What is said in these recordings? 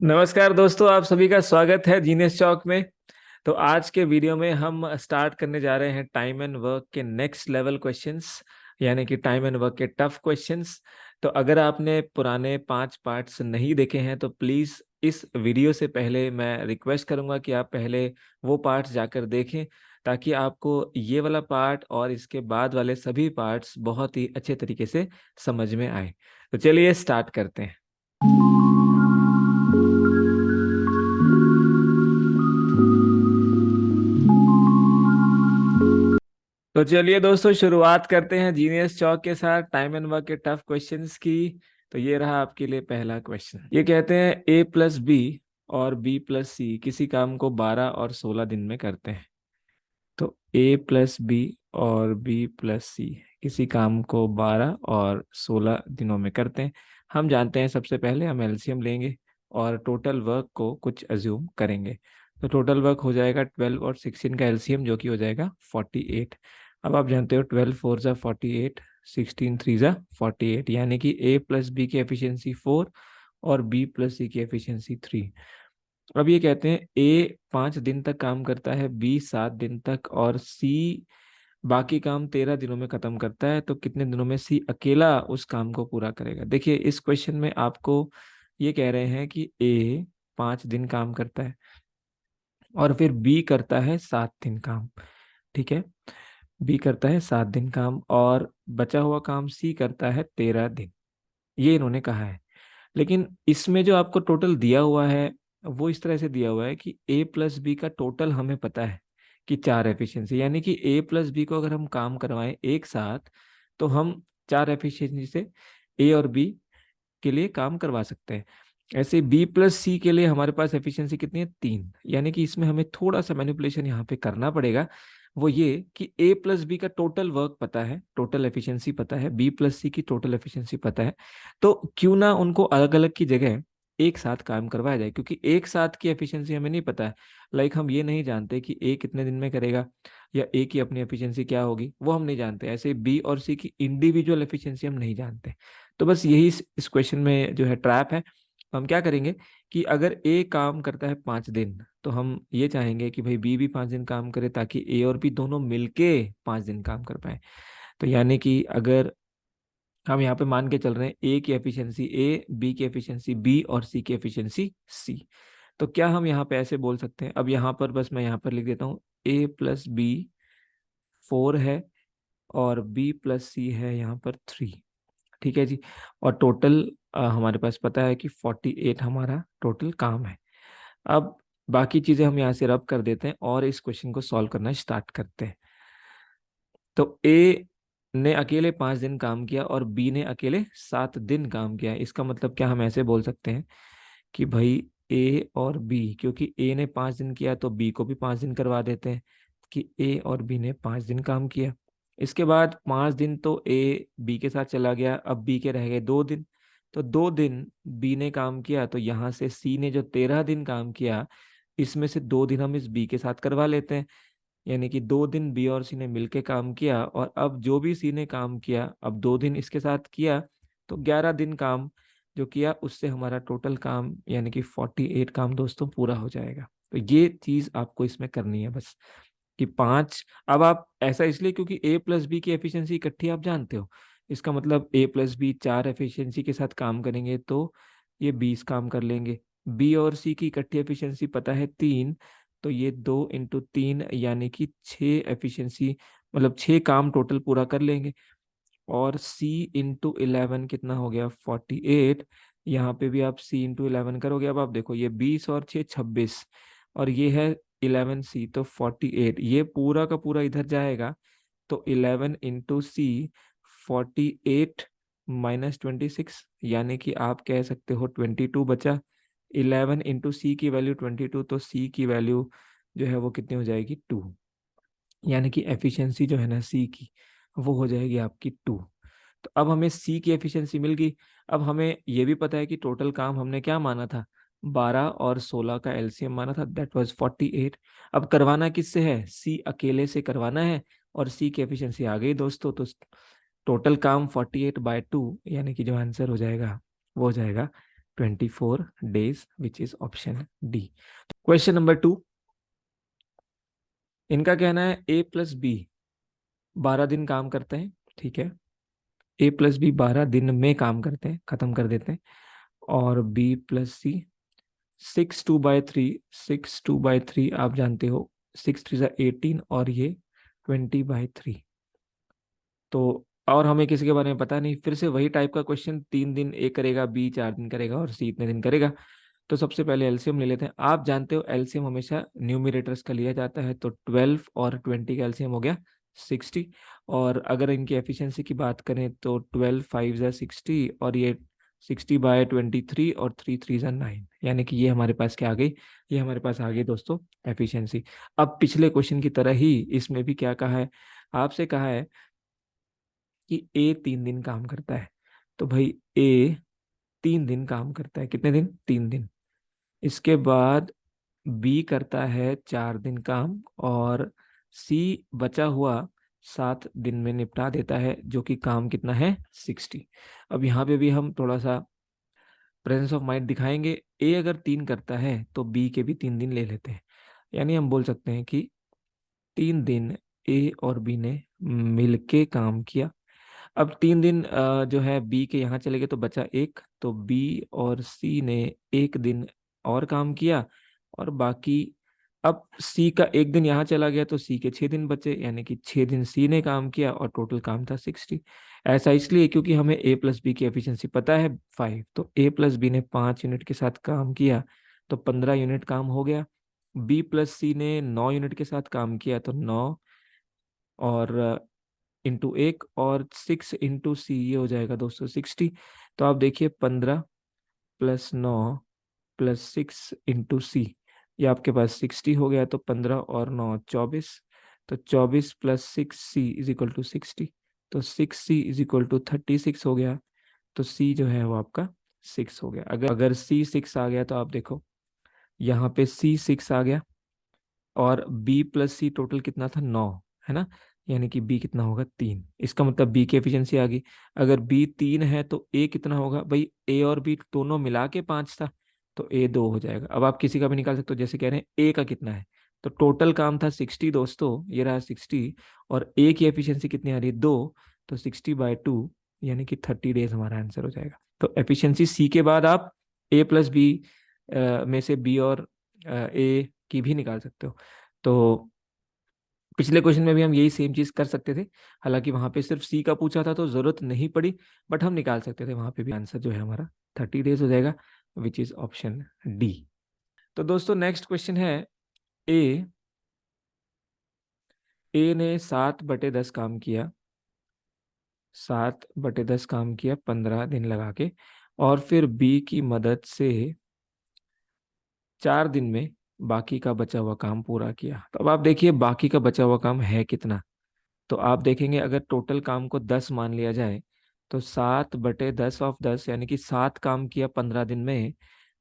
नमस्कार दोस्तों, आप सभी का स्वागत है जीनियस चौक में। तो आज के वीडियो में हम स्टार्ट करने जा रहे हैं टाइम एंड वर्क के नेक्स्ट लेवल क्वेश्चंस, यानी कि टाइम एंड वर्क के टफ क्वेश्चंस। तो अगर आपने पुराने 5 पार्ट्स नहीं देखे हैं तो प्लीज़ इस वीडियो से पहले मैं रिक्वेस्ट करूंगा कि आप पहले वो पार्ट्स जाकर देखें, ताकि आपको ये वाला पार्ट और इसके बाद वाले सभी पार्ट्स बहुत ही अच्छे तरीके से समझ में आए। तो चलिए स्टार्ट करते हैं। तो चलिए दोस्तों, शुरुआत करते हैं जीनियस चौक के साथ टाइम एंड वर्क के टफ क्वेश्चंस की। तो ये रहा आपके लिए पहला क्वेश्चन। ये कहते हैं ए प्लस बी और बी प्लस सी किसी काम को 12 और 16 दिन में करते हैं। तो ए प्लस बी और बी प्लस सी किसी काम को 12 और 16 दिनों में करते हैं। हम जानते हैं, सबसे पहले हम एलसीएम लेंगे और टोटल वर्क को कुछ अज्यूम करेंगे। तो टोटल वर्क हो जाएगा 12 और 16 का एलसीएम, जो कि हो जाएगा 48। अब आप जानते हो 12 4 ज़ा 48, 16 3 ज़ा 48, यानी कि ए प्लस बी की एफिशिएंसी 4 और बी प्लस सी की एफिशिएंसी 3। अब ये कहते हैं ए 5 दिन तक काम करता है, बी 7 दिन तक, और सी बाकी काम 13 दिनों में खत्म करता है। तो कितने दिनों में सी अकेला उस काम को पूरा करेगा? देखिए, इस क्वेश्चन में आपको ये कह रहे हैं कि ए 5 दिन काम करता है और फिर बी करता है 7 दिन काम। ठीक है, बी करता है 7 दिन काम और बचा हुआ काम सी करता है 13 दिन। ये इन्होंने कहा है। लेकिन इसमें जो आपको टोटल दिया हुआ है वो इस तरह से दिया हुआ है कि ए प्लस बी का टोटल हमें पता है कि 4 एफिशिएंसी, यानी कि ए प्लस बी को अगर हम काम करवाएं एक साथ तो हम 4 एफिशिएंसी से ए और बी के लिए काम करवा सकते हैं। ऐसे बी प्लस सी के लिए हमारे पास एफिशिएंसी कितनी है? 3। यानी कि इसमें हमें थोड़ा सा मैनिपुलेशन यहाँ पे करना पड़ेगा। वो ये कि ए प्लस बी का टोटल वर्क पता है, टोटल एफिशिएंसी पता है, बी प्लस सी की टोटल एफिशिएंसी पता है। तो क्यों ना उनको अलग अलग की जगह एक साथ काम करवाया जाए, क्योंकि एक साथ की एफिशिएंसी हमें नहीं पता है। लाइक हम ये नहीं जानते कि ए कितने दिन में करेगा या ए की अपनी एफिशिएंसी क्या होगी, वो हम नहीं जानते। ऐसे बी और सी की इंडिविजुअल एफिशिएंसी हम नहीं जानते। तो बस यही इस क्वेश्चन में जो है ट्रैप है। हम क्या करेंगे कि अगर ए काम करता है 5 दिन, तो हम ये चाहेंगे कि भाई बी भी 5 दिन काम करे, ताकि ए और बी दोनों मिलके 5 दिन काम कर पाए। तो यानी कि अगर हम यहाँ पे मान के चल रहे हैं ए की एफिशिएंसी ए, बी की एफिशिएंसी बी और सी की एफिशिएंसी सी, तो क्या हम यहाँ पे ऐसे बोल सकते हैं? अब यहाँ पर बस मैं यहाँ पर लिख देता हूँ ए प्लस बी 4 है और बी प्लस सी है यहाँ पर 3। ठीक है जी। और टोटल हमारे पास पता है कि 48 हमारा टोटल काम है। अब बाकी चीजें हम यहाँ से रब कर देते हैं और इस क्वेश्चन को सॉल्व करना स्टार्ट करते हैं। तो ए ने अकेले 5 दिन काम किया और बी ने अकेले 7 दिन काम किया। इसका मतलब क्या हम ऐसे बोल सकते हैं कि भाई ए और बी, क्योंकि ए ने 5 दिन किया तो बी को भी 5 दिन करवा देते हैं कि ए और बी ने 5 दिन काम किया। इसके बाद 5 दिन तो ए बी के साथ चला गया, अब बी के रह गए 2 दिन। तो 2 दिन बी ने काम किया, तो यहाँ से सी ने जो 13 दिन काम किया, इसमें से 2 दिन हम इस बी के साथ करवा लेते हैं। यानी कि 2 दिन बी और सी ने मिलके काम किया, और अब जो भी सी ने काम किया अब 2 दिन इसके साथ किया, तो 11 दिन काम जो किया उससे हमारा टोटल काम यानी कि 48 काम दोस्तों पूरा हो जाएगा। तो ये चीज आपको इसमें करनी है बस, कि 5। अब आप ऐसा इसलिए क्योंकि ए प्लस बी की एफिशिएंसी इकट्ठी आप जानते हो। इसका मतलब ए प्लस बी 4 एफिशिएंसी के साथ काम करेंगे तो ये 20 काम कर लेंगे। बी और सी की इकट्ठी एफिशिएंसी पता है 3, तो ये 2 × 3 यानी कि 6 एफिशिएंसी, मतलब 6 काम टोटल पूरा कर लेंगे। और सी इंटू 11 कितना हो गया? 48। यहाँ पे भी आप सी इंटू 11 करोगे। अब आप देखो, ये 20 और 6 26, और ये है 11 सी, तो 48। ये पूरा का पूरा इधर जाएगा, तो 11 इंटू सी 48 माइनस 26, यानी कि आप कह सकते हो 22 बचा। 11 इंटू सी की वैल्यू 22, तो सी की वैल्यू जो है वो कितनी हो जाएगी? 2। यानी कि एफिशिएंसी जो है ना सी की, वो हो जाएगी आपकी 2। तो अब हमें सी की एफिशिएंसी मिल गई। अब हमें ये भी पता है कि टोटल काम हमने क्या माना था? 12 और 16 का एलसीएम माना था, दैट वाज 48। अब करवाना किससे है? सी अकेले से करवाना है, और सी की एफिशिएंसी आ गई दोस्तों। तो टोटल काम 48/2, यानी कि जो आंसर हो जाएगा वो हो जाएगा 24 days, which is option D. Question number 2, इनका कहना है ए प्लस बी 12 दिन काम करते हैं, ठीक है। ए प्लस बी 12 दिन में काम करते हैं, खत्म कर देते हैं। और बी प्लस सी 6/2 6/3 आप जानते हो, 6 3 18 और ये 20/3। तो और हमें किसी के बारे में पता नहीं, फिर से वही टाइप का क्वेश्चन, 3 दिन ए करेगा, बी 4 दिन करेगा और सी इतने दिन करेगा। तो सबसे पहले एलसीएम ले लेते हैं। आप जानते हो एलसीएम हमेशा न्यूमरेटर्स का लिया जाता है, तो 12 और 20 का एलसीएम हो गया 60। और अगर इनकी एफिशिएंसी की बात करें तो 12 5 जा 60 और ये 60/23 और 3 3 जा 9, यानी कि ये हमारे पास क्या आ गई, ये हमारे पास आ गई दोस्तों एफिशिएंसी। अब पिछले क्वेश्चन की तरह ही इसमें भी क्या कहा है, आपसे कहा है कि ए 3 दिन काम करता है। तो भाई ए 3 दिन काम करता है, कितने दिन, 3 दिन। इसके बाद बी करता है 4 दिन काम, और सी बचा हुआ 7 दिन में निपटा देता है, जो कि काम कितना है, 60। अब यहाँ पे भी हम थोड़ा सा प्रेजेंस ऑफ माइंड दिखाएंगे। ए अगर 3 करता है तो बी के भी 3 दिन ले लेते हैं, यानी हम बोल सकते हैं कि 3 दिन ए और बी ने मिलके काम किया। अब 3 दिन जो है बी के यहाँ चले गए तो बचा एक, तो बी और सी ने 1 दिन और काम किया। और बाकी अब सी का 1 दिन यहाँ चला गया तो सी के 6 दिन बचे, यानी कि 6 दिन सी ने काम किया और टोटल काम था 60। ऐसा इसलिए क्योंकि हमें ए प्लस बी की एफिशिएंसी पता है 5, तो ए प्लस बी ने 5 यूनिट के साथ काम किया तो 15 यूनिट काम हो गया। बी प्लस सी ने 9 यूनिट के साथ काम किया तो 9 और इंटू एक, और 6 इंटू सी ये हो जाएगा 260। तो आप देखिए 15 + 9 + 6 इंटू सी, ये आपके पास 60 हो गया। तो 15 और 9 24, तो 24 + 6 सी = 60, तो 6 सी = 36 हो गया। तो सी जो है वो आपका 6 हो गया। अगर सी 6 आ गया तो आप देखो यहाँ पे सी 6 आ गया, और बी प्लस सी टोटल कितना था, 9, है ना। यानी कि बी कितना होगा, 3। इसका मतलब बी की एफिशिएंसी आ गई। अगर बी 3 है तो ए कितना होगा, भाई ए और बी दोनों मिला के 5 था, तो ए 2 हो जाएगा। अब आप किसी का भी निकाल सकते हो, जैसे कह रहे हैं ए का कितना है, तो टोटल काम था 60 दोस्तों, ये रहा 60, और ए की एफिशिएंसी कितनी आ रही है, 2, तो 60/2 यानी कि 30 डेज हमारा आंसर हो जाएगा। तो एफिशिएंसी सी के बाद आप ए प्लस बी में से बी और ए की भी निकाल सकते हो। तो पिछले क्वेश्चन में भी हम यही सेम चीज कर सकते थे, हालांकि वहां पे सिर्फ सी का पूछा था तो जरूरत नहीं पड़ी, बट हम निकाल सकते थे वहां पे भी। आंसर जो है हमारा 30 डेज हो जाएगा, विच इज ऑप्शन डी। तो दोस्तों नेक्स्ट क्वेश्चन है, ए ए ने 7/10 काम किया, 7/10 काम किया 15 दिन लगा के, और फिर बी की मदद से 4 दिन में बाकी का बचा हुआ काम पूरा किया। तो अब आप देखिए बाकी का बचा हुआ काम है कितना। तो आप देखेंगे अगर टोटल काम को 10 मान लिया जाए तो 7/10 यानी कि 7 काम किया 15 दिन में,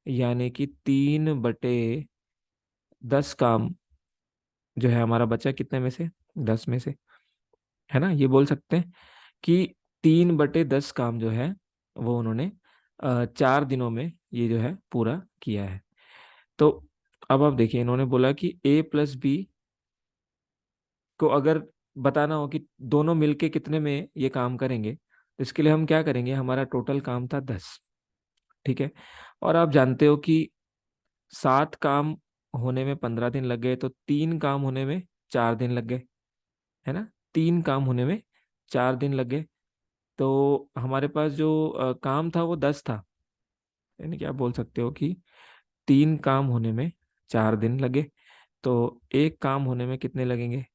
यानी कि 3/10 काम जो है हमारा बचा कितने में से, 10 में से, है ना। ये बोल सकते हैं कि 3/10 काम जो है वो उन्होंने 4 दिनों में ये जो है पूरा किया है। तो अब आप देखिए इन्होंने बोला कि ए प्लस बी को अगर बताना हो कि दोनों मिलके कितने में ये काम करेंगे, तो इसके लिए हम क्या करेंगे, हमारा टोटल काम था 10, ठीक है। और आप जानते हो कि 7 काम होने में 15 दिन लग गए, तो 3 काम होने में 4 दिन लग गए, है ना। 3 काम होने में 4 दिन लग गए, तो हमारे पास जो काम था वो 10 था, यानी कि आप बोल सकते हो कि 3 काम होने में 4 दिन लगे, तो एक काम होने में कितने लगेंगे,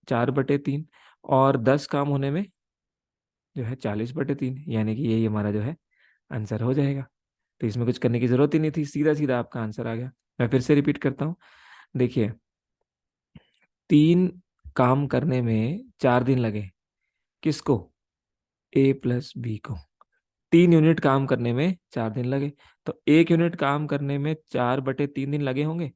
4/3, और 10 काम होने में जो है 40/3, यानी कि यही हमारा जो है आंसर हो जाएगा। तो इसमें कुछ करने की जरूरत ही नहीं थी, सीधा सीधा आपका आंसर आ गया। मैं फिर से रिपीट करता हूँ, देखिए 3 काम करने में 4 दिन लगे, किसको, ए प्लस बी को। 3 यूनिट काम करने में 4 दिन लगे, तो 1 यूनिट काम करने में 4/3 दिन लगे होंगे।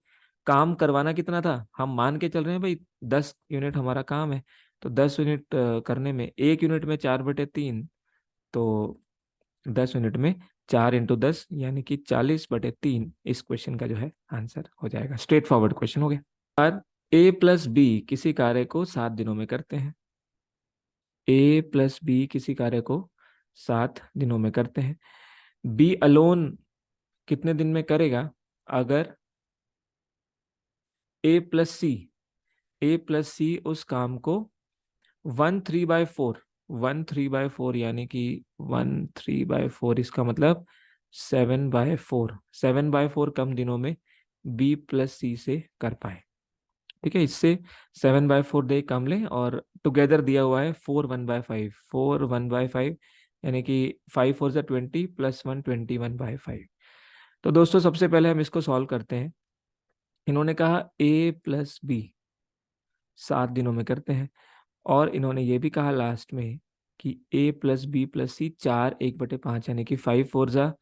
काम करवाना कितना था, हम मान के चल रहे हैं भाई 10 यूनिट हमारा काम है, तो 10 यूनिट करने में 1 यूनिट में 4/3, तो 10 यूनिट में 4 × 10 यानी कि 40/3 इस क्वेश्चन का जो है आंसर हो जाएगा। स्ट्रेट फॉरवर्ड क्वेश्चन हो गया। और A+B किसी कार्य को 7 दिनों में करते हैं। A+B किसी कार्य को 7 दिनों में करते हैं। बी अलोन कितने दिन में करेगा अगर A+C उस काम को 1/3/4 1/3/4 यानी कि 1/3/4 इसका मतलब 7/4 7/4 कम दिनों में B+C से कर पाए। ठीक है, इससे 7/4 दे कम लें और टुगेदर दिया हुआ है 4 1/5 4 1/5 यानी कि 5 4 20 + 1 21/5। तो दोस्तों सबसे पहले हम इसको सॉल्व करते हैं। इन्होंने कहा A+B 7 दिनों में करते हैं और इन्होंने ये भी कहा लास्ट में कि A+B+C 4 1/5 यानी कि 5 4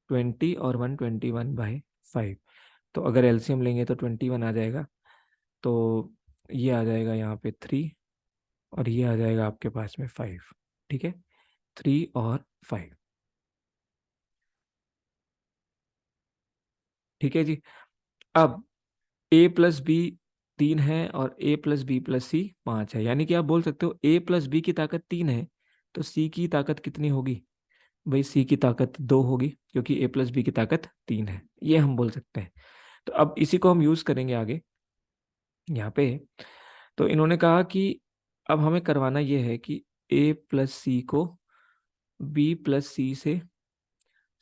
20 और 1 21/5। तो अगर एलसीएम लेंगे तो 21 आ जाएगा। तो ये आ जाएगा यहाँ पे 3 और ये आ जाएगा आपके पास में 5। ठीक है, 3 और 5। ठीक है जी। अब A+B 3 है और A+B+C 5 है, यानी कि आप बोल सकते हो A+B की ताकत 3 है तो C की ताकत कितनी होगी? भाई C की ताकत 2 होगी क्योंकि A+B की ताकत 3 है, ये हम बोल सकते हैं। तो अब इसी को हम यूज करेंगे आगे यहाँ पे। तो इन्होंने कहा कि अब हमें करवाना ये है कि A+C को B+C से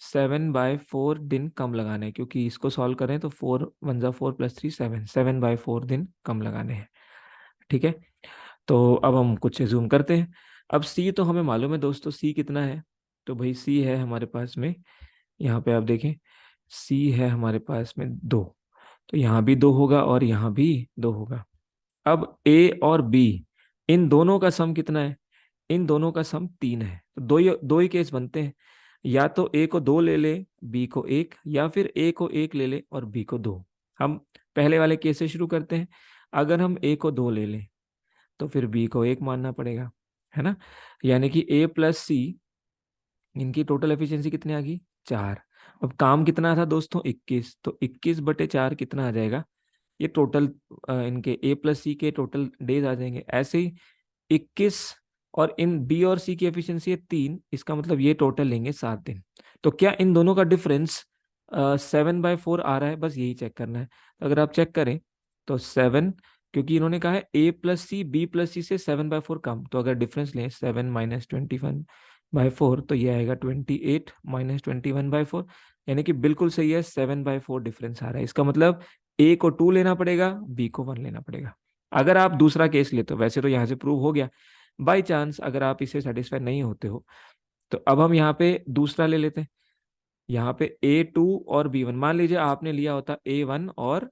7/4 दिन कम लगाने हैं, क्योंकि इसको सॉल्व करें तो 4 1 4 + 3 7 7/4 दिन कम लगाने हैं। ठीक है, तो अब हम कुछ जूम करते हैं। अब C तो हमें मालूम है दोस्तों, C कितना है? तो भाई C है हमारे पास में, यहाँ पे आप देखें C है हमारे पास में 2, तो यहाँ भी 2 होगा और यहाँ भी 2 होगा। अब A और B इन दोनों का सम कितना है? इन दोनों का सम 3 है। तो दो ही केस बनते हैं, या तो A को 2 ले ले, B को 1, या फिर A को 1 ले ले और B को 2। हम पहले वाले केस से शुरू करते हैं। अगर हम A को 2 ले लें तो फिर B को 1 मानना पड़ेगा, है ना? यानी कि A+C इनकी टोटल एफिशिएंसी कितनी आ गई? 4। अब काम कितना था दोस्तों? 21। तो 21/4 कितना आ जाएगा? ये टोटल इनके A+C के टोटल डेज आ जाएंगे। ऐसे ही 21 और इन बी और सी की एफिशिएंसी है 3, इसका मतलब ये टोटल लेंगे 7 दिन। तो क्या इन दोनों का डिफरेंस 7/4 आ रहा है? बस यही चेक करना है। तो अगर आप चेक करें तो 7, क्योंकि इन्होंने कहा है A+C B+C से 7/4 कम, तो अगर डिफरेंस लें 7 - 21/4 तो ये आएगा 28 - 21/4, यानी कि बिल्कुल सही है, 7/4 डिफरेंस आ रहा है। इसका मतलब A को 2 लेना पड़ेगा, B को 1 लेना पड़ेगा। अगर आप दूसरा केस लेते हो, वैसे तो यहाँ से प्रूव हो गया, बाई चांस अगर आप इसे सेटिस्फाई नहीं होते हो तो अब हम यहाँ पे दूसरा ले लेते हैं। यहाँ पे A2 और B1, मान लीजिए आपने लिया होता A1 और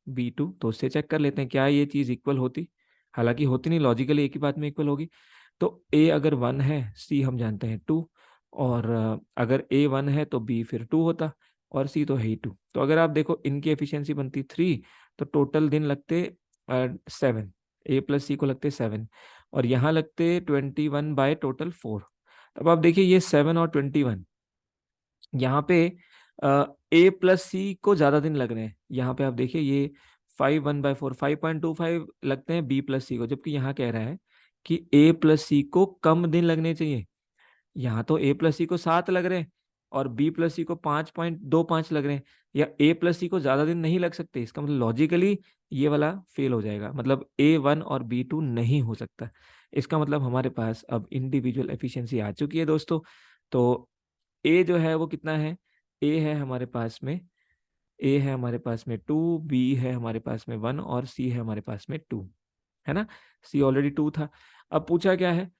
B2, तो उससे चेक कर लेते हैं क्या ये चीज इक्वल होती। हालांकि होती नहीं, लॉजिकली एक ही बात में इक्वल होगी। तो A अगर 1 है, C हम जानते हैं 2, और अगर A 1 है तो B फिर 2 होता, और C तो है ही 2। तो अगर आप देखो इनकी एफिशिएंसी बनती 3, तो टोटल दिन लगते 7, A+C को लगते 7, और यहाँ लगते 21 बाय टोटल 4। अब आप देखिए ये 7 और 21, यहाँ पे A+C को ज्यादा दिन लग रहे हैं। यहाँ पे आप देखिए ये 5 1/4 5.25 लगते हैं B+C को, जबकि यहाँ कह रहा है कि A+C को कम दिन लगने चाहिए। यहाँ तो A+C को 7 लग रहे हैं और B+C को 5.25 लग रहे हैं, या A+C को ज्यादा दिन नहीं लग सकते। इसका मतलब लॉजिकली ये वाला फेल हो जाएगा, मतलब A1 और B2 नहीं हो सकता। इसका मतलब हमारे पास अब इंडिविजुअल एफिशिएंसी आ चुकी है दोस्तों। तो ए जो है वो कितना है? ए है हमारे पास में, ए है हमारे पास में 2, बी है हमारे पास में 1 और सी है हमारे पास में 2, है ना? सी ऑलरेडी 2 था। अब पूछा क्या है?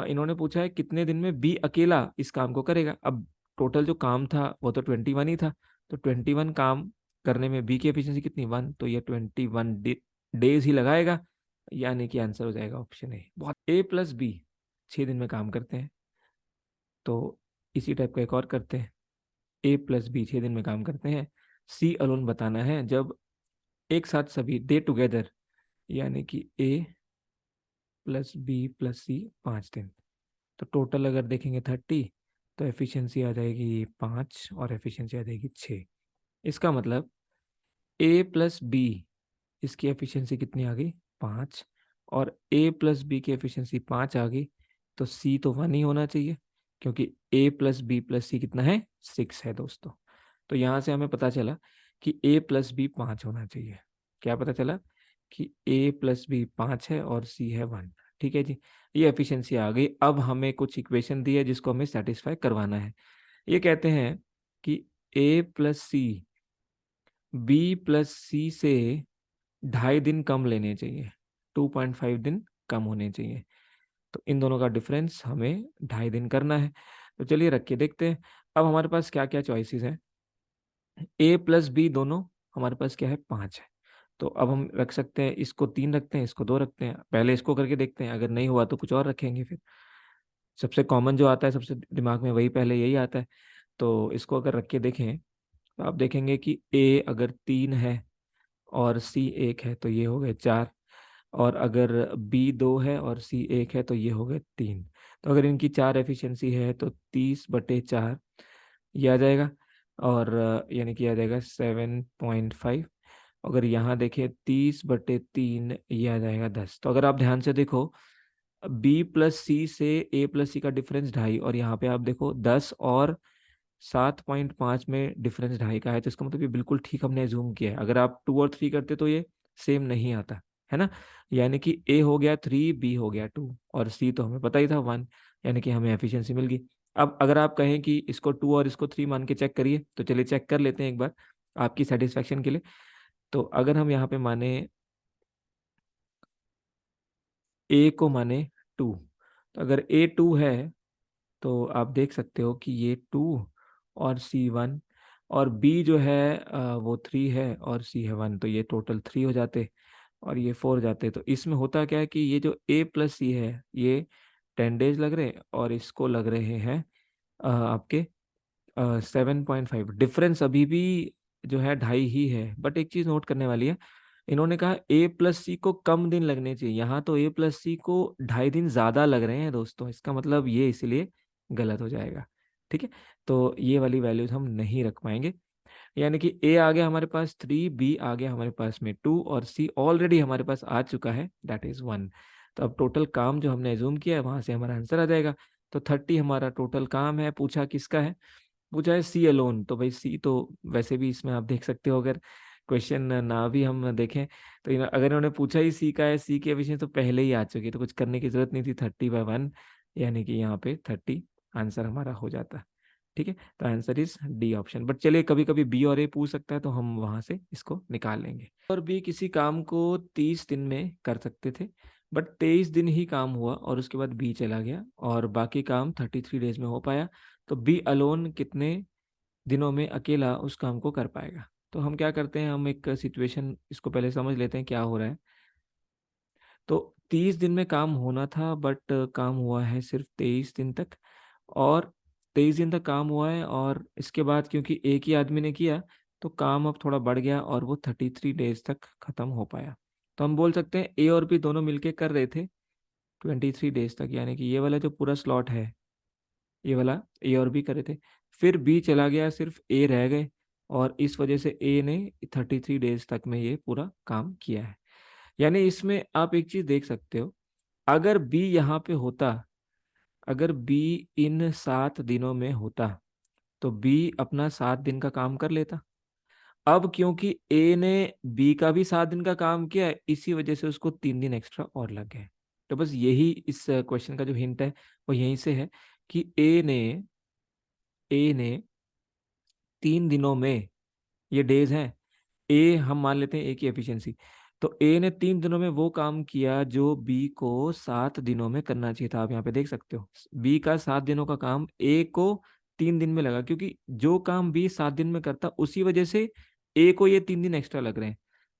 इन्होंने पूछा है कितने दिन में बी अकेला इस काम को करेगा। अब टोटल जो काम था वो तो 21 ही था, तो 21 काम करने में बी की एफिशिएंसी कितनी? 1, तो ये 21 डेज ही लगाएगा, यानी कि आंसर हो जाएगा ऑप्शन ए। बहुत A+B 6 दिन में काम करते हैं। तो इसी टाइप का एक और करते हैं। A+B 6 दिन में काम करते हैं। सी अलोन बताना है जब एक साथ सभी डे टुगेदर, यानी कि A+B+C 5 दिन। तो टोटल अगर देखेंगे 30, तो एफिशिएंसी आ जाएगी 5 और एफिशिएंसी आ जाएगी 6। इसका मतलब ए प्लस बी, इसकी एफिशिएंसी कितनी आ गई 5, और ए प्लस बी की एफिशिएंसी 5 आ गई, तो सी तो 1 ही होना चाहिए, क्योंकि ए प्लस बी प्लस सी कितना है 6 है दोस्तों। तो यहाँ से हमें पता चला कि ए प्लस बी 5 होना चाहिए। क्या पता चला कि ए प्लस बी 5 है और सी है 1। ठीक है जी, ये एफिशिएंसी आ गई। अब हमें कुछ इक्वेशन दी है जिसको हमें सेटिस्फाई करवाना है। ये कहते हैं कि ए प्लस सी बी प्लस सी से 2.5 दिन कम लेने चाहिए, 2.5 दिन कम होने चाहिए। तो इन दोनों का डिफरेंस हमें 2.5 दिन करना है। तो चलिए रख के देखते हैं। अब हमारे पास क्या क्या चॉइसेस हैं। ए प्लस बी दोनों हमारे पास क्या है 5 है। तो अब हम रख सकते हैं, इसको 3 रखते हैं, इसको 2 रखते हैं। पहले इसको करके देखते हैं, अगर नहीं हुआ तो कुछ और रखेंगे। फिर सबसे कॉमन जो आता है सबसे दिमाग में वही पहले यही आता है। तो इसको अगर रख के देखें तो आप देखेंगे कि ए अगर 3 है और सी 1 है तो ये हो गए 4, और अगर बी 2 है और सी 1 है तो ये हो गए 3। तो अगर इनकी 4 एफिशिएंसी है तो 30/4 ये आ जाएगा, और यानी कि आ जाएगा 7.5। अगर यहाँ देखें 30/3 ये आ जाएगा 10। तो अगर आप ध्यान से देखो, बी प्लस सी से ए प्लस सी का डिफरेंस 2.5, और यहाँ पे आप देखो 10 और 7.5 में डिफरेंस 2.5 का है। तो इसका मतलब ये बिल्कुल ठीक हमने जूम किया है। अगर आप 2 और 3 करते तो ये सेम नहीं आता है ना। यानी कि ए हो गया 3, बी हो गया 2, और सी तो हमें पता ही था 1, यानी कि हमें एफिशिएंसी मिल गई। अब अगर आप कहें कि इसको 2 और इसको 3 मान के चेक करिए, तो चलिए चेक कर लेते हैं एक बार आपकी सेटिस्फेक्शन के लिए। तो अगर हम यहाँ पे माने ए को माने 2, तो अगर ए 2 है तो आप देख सकते हो कि ये 2 और सी 1, और बी जो है वो 3 है और सी है 1, तो ये टोटल 3 हो जाते और ये 4 जाते। तो इसमें होता क्या है कि ये जो ए प्लस सी है ये 10 डेज लग रहे हैं, और इसको लग रहे हैं आपके 7.5। डिफरेंस अभी भी जो है 2.5 ही है, बट एक चीज नोट करने वाली है। इन्होंने कहा ए प्लस सी को कम दिन लगने चाहिए, यहाँ तो ए प्लस सी को 2.5 दिन ज्यादा लग रहे हैं दोस्तों। इसका मतलब ये इसलिए गलत हो जाएगा। ठीक है, तो ये वाली वैल्यूज हम नहीं रख पाएंगे। यानी कि ए आ गया हमारे पास 3, बी आ गया हमारे पास में 2, और सी ऑलरेडी हमारे पास आ चुका है, दैट इज 1। तो अब टोटल काम जो हमने एज्यूम किया है वहां से हमारा आंसर आ जाएगा। तो 30 हमारा टोटल काम है। पूछा किसका है, पूछा है सी अलोन। तो भाई सी तो वैसे भी इसमें आप देख सकते हो, अगर क्वेश्चन ना भी हम देखें तो अगर इन्होंने पूछा ही सी का है, सी के विषय तो पहले ही आ चुकी, तो कुछ करने की जरूरत नहीं थी। 30/1 यानी कि यहाँ पे 30 आंसर हमारा हो जाता। ठीक है, तो answer is D option. But चलिए कभी कभी बी और ए पूछ सकता है तो हम वहां से इसको निकाल लेंगे। और बी किसी काम को 30 दिन में कर सकते थे, बट 23 दिन ही काम हुआ और उसके बाद बी चला गया और बाकी काम 33 डेज में हो पाया। तो बी अलोन कितने दिनों में अकेला उस काम को कर पाएगा। तो हम क्या करते हैं, हम एक सिचुएशन इसको पहले समझ लेते हैं क्या हो रहा है। तो 30 दिन में काम होना था, बट काम हुआ है सिर्फ 23 दिन तक, और 23 दिन तक काम हुआ है, और इसके बाद क्योंकि एक ही आदमी ने किया तो काम अब थोड़ा बढ़ गया और वो 33 डेज तक खत्म हो पाया। तो हम बोल सकते हैं ए और बी दोनों मिलके कर रहे थे 23 डेज तक, यानी कि ये वाला जो पूरा स्लॉट है ये वाला ए और बी करे थे। फिर बी चला गया, सिर्फ ए रह गए, और इस वजह से ए ने 33 डेज तक में ये पूरा काम किया है। यानी इसमें आप एक चीज देख सकते हो, अगर बी यहाँ पे होता, अगर बी इन 7 दिनों में होता तो बी अपना 7 दिन का काम कर लेता। अब क्योंकि ए ने बी का भी 7 दिन का काम किया है, इसी वजह से उसको 3 दिन एक्स्ट्रा और लग गए। तो बस यही इस क्वेश्चन का जो हिंट है वो यहीं से है कि ए ने 3 दिनों में, ये डेज हैं, ए हम मान लेते हैं ए की एफिशिएंसी, तो ए ने 3 दिनों में वो काम किया जो बी को 7 दिनों में करना चाहिए था। आप यहाँ पे देख सकते हो बी का 7 दिनों का काम ए को 3 दिन में लगा, क्योंकि जो काम बी 7 दिन में करता उसी वजह से ए को ये 3 दिन एक्स्ट्रा लग रहे हैं।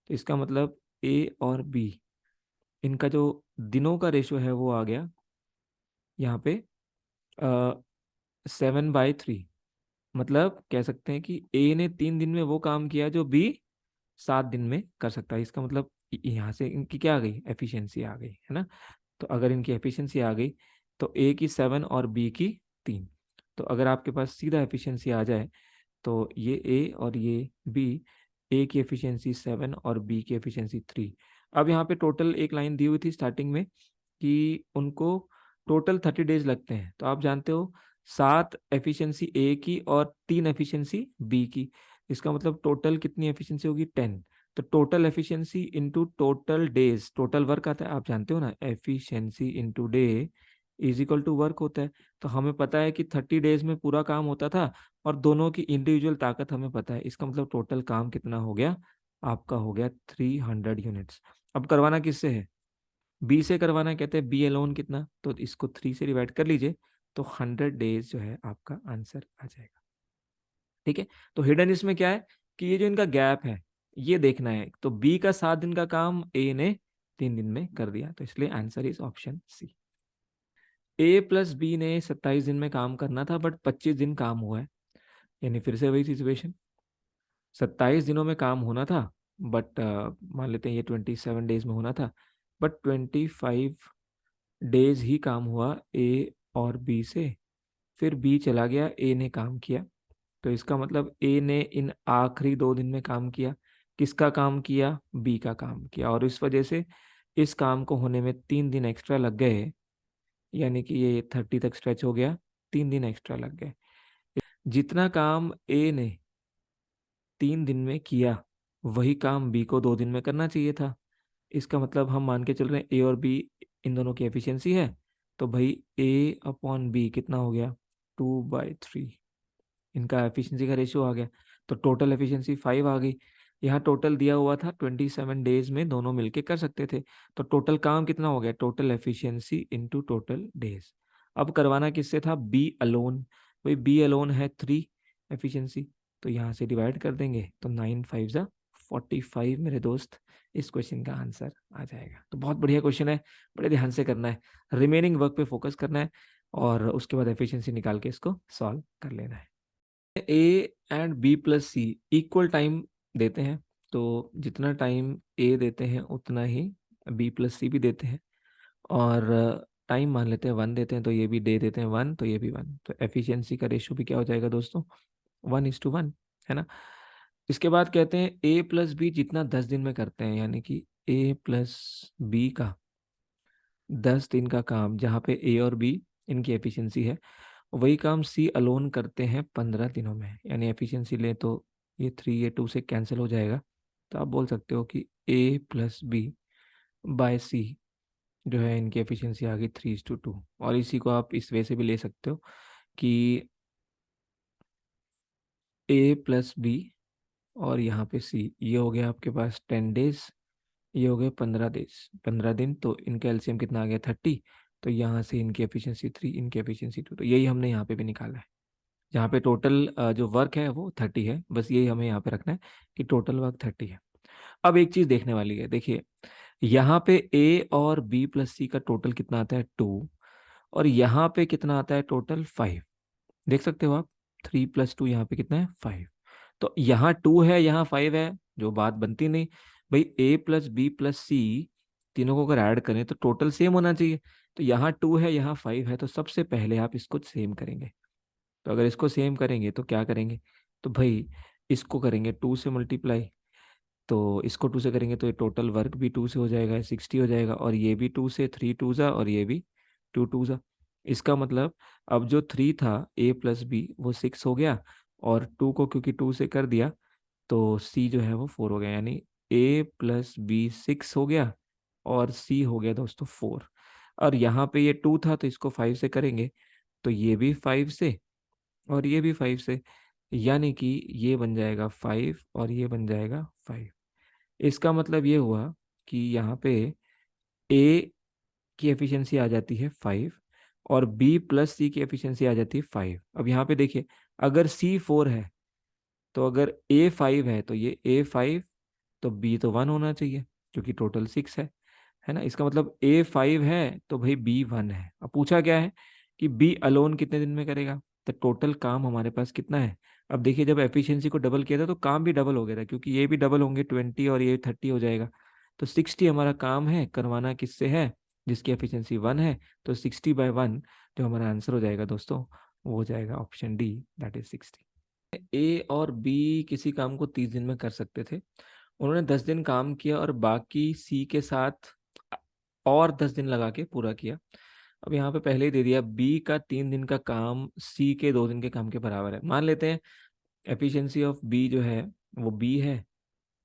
तो इसका मतलब ए और बी, इनका जो दिनों का रेशो है वो आ गया यहाँ पे 7/3। मतलब कह सकते हैं कि ए ने 3 दिन में वो काम किया जो बी 7 दिन में कर सकता है। इसका मतलब यहाँ से इनकी क्या आ गई, एफिशिएंसी आ गई, है ना। तो अगर इनकी एफिशिएंसी आ गई तो ए की 7 और बी की 3। तो अगर आपके पास सीधा एफिशिएंसी आ जाए तो ये ए और ये बी, ए की एफिशिएंसी 7 और बी की एफिशिएंसी 3। अब यहाँ पे टोटल एक लाइन दी हुई थी स्टार्टिंग में कि उनको टोटल 30 डेज लगते हैं, तो आप जानते हो 7 एफिशिएंसी ए की और 3 एफिशिएंसी बी की, इसका मतलब टोटल कितनी एफिशिएंसी होगी 10। तो total efficiency into total days, total work आता है, आप जानते हो ना, efficiency into day is equal to work होता है। तो हमें पता है कि 30 डेज में पूरा काम होता था और दोनों की इंडिविजुअल ताकत हमें पता है, इसका मतलब टोटल काम कितना हो गया, आपका हो गया 300 यूनिट्स। अब करवाना किससे है, बी से करवाना है, कहते हैं बी अलोन कितना, तो इसको 3 से डिवाइड कर लीजिए, तो 100 डेज जो है आपका आंसर आ जाएगा। ठीक है, तो हिडन इसमें क्या है कि ये जो इनका गैप है ये देखना है, तो बी का 7 दिन का काम ए ने 3 दिन में कर दिया, तो इसलिए answer is option C. A plus B ने 27 दिन में काम करना था बट 25 दिन काम हुआ है, यानी फिर से वही सिचुएशन, 27 दिनों में काम होना था बट मान लेते हैं ये 27 डेज में होना था, बट 25 डेज ही काम हुआ ए और बी से, फिर बी चला गया, ए ने काम किया, तो इसका मतलब ए ने इन आखिरी 2 दिन में काम किया, किसका काम किया, बी का काम किया, और इस वजह से इस काम को होने में 3 दिन एक्स्ट्रा लग गए, यानी कि ये 30 तक स्ट्रेच हो गया, 3 दिन एक्स्ट्रा लग गए। जितना काम ए ने 3 दिन में किया वही काम बी को 2 दिन में करना चाहिए था, इसका मतलब हम मान के चल रहे हैं ए और बी इन दोनों की एफिशिएंसी है, तो भाई ए अपॉन बी कितना हो गया 2/3, इनका एफिशिएंसी का रेशियो आ गया, तो टोटल एफिशिएंसी 5 आ गई। यहाँ टोटल दिया हुआ था 27 डेज में दोनों मिलके कर सकते थे, तो टोटल काम कितना हो गया, total efficiency into total days. अब करवाना किससे था, बी अलोन, भाई बी अलोन है 3 एफिशिएंसी, तो यहाँ से डिवाइड कर देंगे, तो 9 5 जा 45 मेरे दोस्त, इस क्वेश्चन का आंसर आ जाएगा। तो बहुत बढ़िया क्वेश्चन है, बड़े ध्यान से करना है, रिमेनिंग वर्क पे फोकस करना है और उसके बाद एफिशिएंसी निकाल के इसको सॉल्व कर लेना है। A and B plus C equal time देते हैं, तो जितना टाइम ए देते हैं उतना ही बी प्लस सी भी देते हैं, और टाइम मान लेते हैं 1 देते हैं, तो ये भी दे देते हैं 1, तो ये भी 1, तो एफिशिएंसी का रेशियो भी क्या हो जाएगा दोस्तों, 1:1, है ना। इसके बाद कहते हैं ए प्लस बी जितना 10 दिन में करते हैं, यानी कि ए प्लस बी का 10 दिन का काम, जहाँ पे ए और बी इनकी एफिशिएंसी है, वही काम सी अलोन करते हैं 15 दिनों में, यानी एफिशिएंसी ले तो ये 3 ये 2 से कैंसिल हो जाएगा, तो आप बोल सकते हो कि ए प्लस बी बाय सी जो है इनकी एफिशिएंसी आ गई 3:2, और इसी को आप इस वे से भी ले सकते हो कि ए प्लस बी और यहाँ पे सी, ये हो गया आपके पास 10 डेज, ये हो गए 15 डेज, 15 दिन, तो इनका एलसीएम कितना आ गया 30, तो यहाँ से इनकी एफिशिएंसी 3 इनकी एफिशिएंसी 2, तो यही हमने यहाँ पे भी निकाला है, जहाँ पे टोटल जो वर्क है वो 30 है, बस यही हमें यहाँ पे रखना है कि टोटल वर्क 30 है। अब एक चीज देखने वाली है, देखिए यहाँ पे ए और बी प्लस सी का टोटल कितना आता है 2, और यहाँ पे कितना आता है टोटल 5, देख सकते हो आप, 3 + 2 यहाँ पे कितना है 5, तो यहाँ 2 है यहाँ 5 है, जो बात बनती नहीं, भाई ए प्लस बी प्लस सी तीनों को अगर ऐड करें तो टोटल सेम होना चाहिए, तो यहाँ 2 है यहाँ 5 है, तो सबसे पहले आप इसको सेम करेंगे, तो अगर इसको सेम करेंगे तो क्या करेंगे, तो भाई इसको करेंगे 2 से मल्टीप्लाई, तो इसको 2 से करेंगे तो ये टोटल वर्क भी 2 से हो जाएगा, 60 हो जाएगा, और ये भी 2 से, 3 2 जा, और ये भी 2 2 जा, इसका मतलब अब जो 3 था ए प्लस बी वो 6 हो गया, और 2 को क्योंकि 2 से कर दिया तो सी जो है वो 4 हो गया, यानी ए प्लस बी 6 हो गया और सी हो गया दोस्तों 4, और यहाँ पे ये 2 था तो इसको 5 से करेंगे, तो ये भी 5 से और ये भी 5 से, यानी कि ये बन जाएगा 5 और ये बन जाएगा 5, इसका मतलब ये हुआ कि यहाँ पे ए की एफिशिएंसी आ जाती है 5 और बी प्लस सी की एफिशिएंसी आ जाती है 5। अब यहाँ पे देखिए अगर सी 4 है तो अगर ए 5 है तो ये ए 5, तो बी तो 1 होना चाहिए क्योंकि टोटल 6 है ना, इसका मतलब ए 5 है तो भाई बी 1 है। अब पूछा क्या है कि बी अलोन कितने दिन में करेगा, तो टोटल काम हमारे पास कितना है, अब देखिए जब एफिशिएंसी को डबल किया था तो काम भी डबल हो गया था, क्योंकि ये भी डबल होंगे 20 और ये 30 हो जाएगा, तो 60 हमारा काम है, करवाना किससे है, जिसकी एफिशिएंसी 1 है, तो 60/1 जो हमारा आंसर हो जाएगा दोस्तों वो हो जाएगा ऑप्शन डी, दैट इज 60। ए और बी किसी काम को 30 दिन में कर सकते थे। उन्होंने 10 दिन काम किया और बाकी सी के साथ और 10 दिन लगा के पूरा किया। अब यहाँ पे पहले ही दे दिया बी का 3 दिन का काम सी के 2 दिन के काम के बराबर है। मान लेते हैं एफिशिएंसी ऑफ बी जो है वो बी है,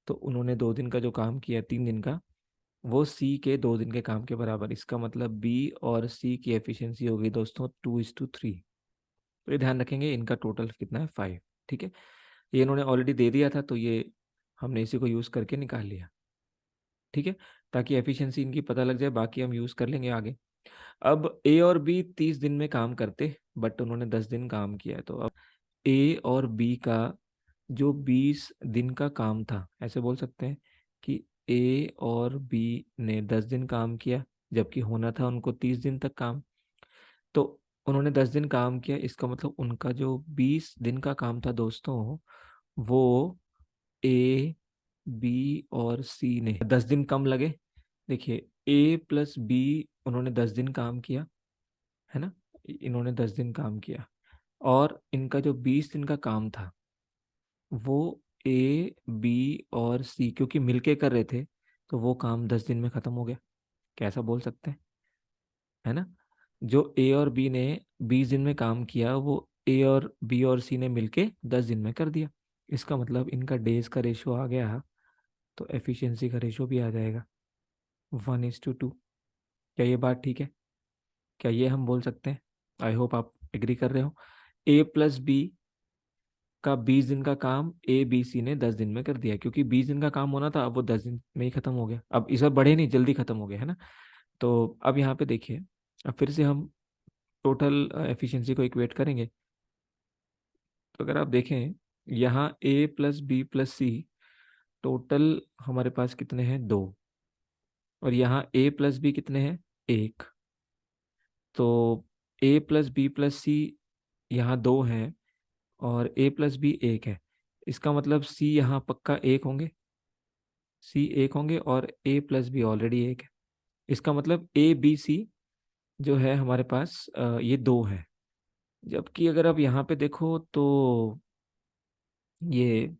तो उन्होंने 2 दिन का जो काम किया 3 दिन का, वो सी के 2 दिन के काम के बराबर। इसका मतलब बी और सी की एफिशिएंसी होगी दोस्तों 2:3। तो ये ध्यान रखेंगे, इनका टोटल कितना है 5। ठीक है, ये इन्होंने ऑलरेडी दे दिया था तो ये हमने इसी को यूज करके निकाल लिया। ठीक है, ताकि एफिशिएंसी इनकी पता लग जाए, बाकी हम यूज कर लेंगे आगे। अब ए और बी 30 दिन में काम करते, बट उन्होंने 10 दिन काम किया है। तो अब ए और बी का जो 20 दिन का काम था, ऐसे बोल सकते हैं कि ए और बी ने 10 दिन काम किया, जबकि होना था उनको 30 दिन तक काम। तो उन्होंने 10 दिन काम किया, इसका मतलब उनका जो 20 दिन का काम था दोस्तों, वो ए बी और सी ने 10 दिन कम लगे। देखिए ए प्लस बी, उन्होंने 10 दिन काम किया है ना, इन्होंने 10 दिन काम किया, और इनका जो 20 दिन का काम था वो ए बी और सी क्योंकि मिलके कर रहे थे, तो वो काम 10 दिन में खत्म हो गया। कैसा बोल सकते हैं, है ना। जो ए और बी ने 20 दिन में काम किया, वो ए और बी और सी ने मिलके 10 दिन में कर दिया। इसका मतलब इनका डेज का रेशो आ गया, तो एफिशिएंसी का रेशो भी आ जाएगा 1:2। क्या ये बात ठीक है? क्या ये हम बोल सकते हैं? आई होप आप एग्री कर रहे हो। ए प्लस बी का 20 दिन का काम ए बी सी ने 10 दिन में कर दिया, क्योंकि 20 दिन का काम होना था, अब वो 10 दिन में ही खत्म हो गया। अब इस बार बढ़े नहीं, जल्दी खत्म हो गया, है ना। तो अब यहाँ पे देखिए, अब फिर से हम टोटल एफिशिएंसी को इक्वेट करेंगे। तो अगर आप देखें यहाँ ए प्लस बी प्लस सी, टोटल हमारे पास कितने हैं 2, और यहाँ ए प्लस बी कितने हैं 1। तो ए प्लस बी प्लस सी यहाँ 2 हैं, और ए प्लस बी 1 है। इसका मतलब सी यहाँ पक्का 1 होंगे, सी 1 होंगे, और ए प्लस बी ऑलरेडी 1 है। इसका मतलब ए बी सी जो है हमारे पास ये 2 है। जबकि अगर आप यहाँ पे देखो तो ये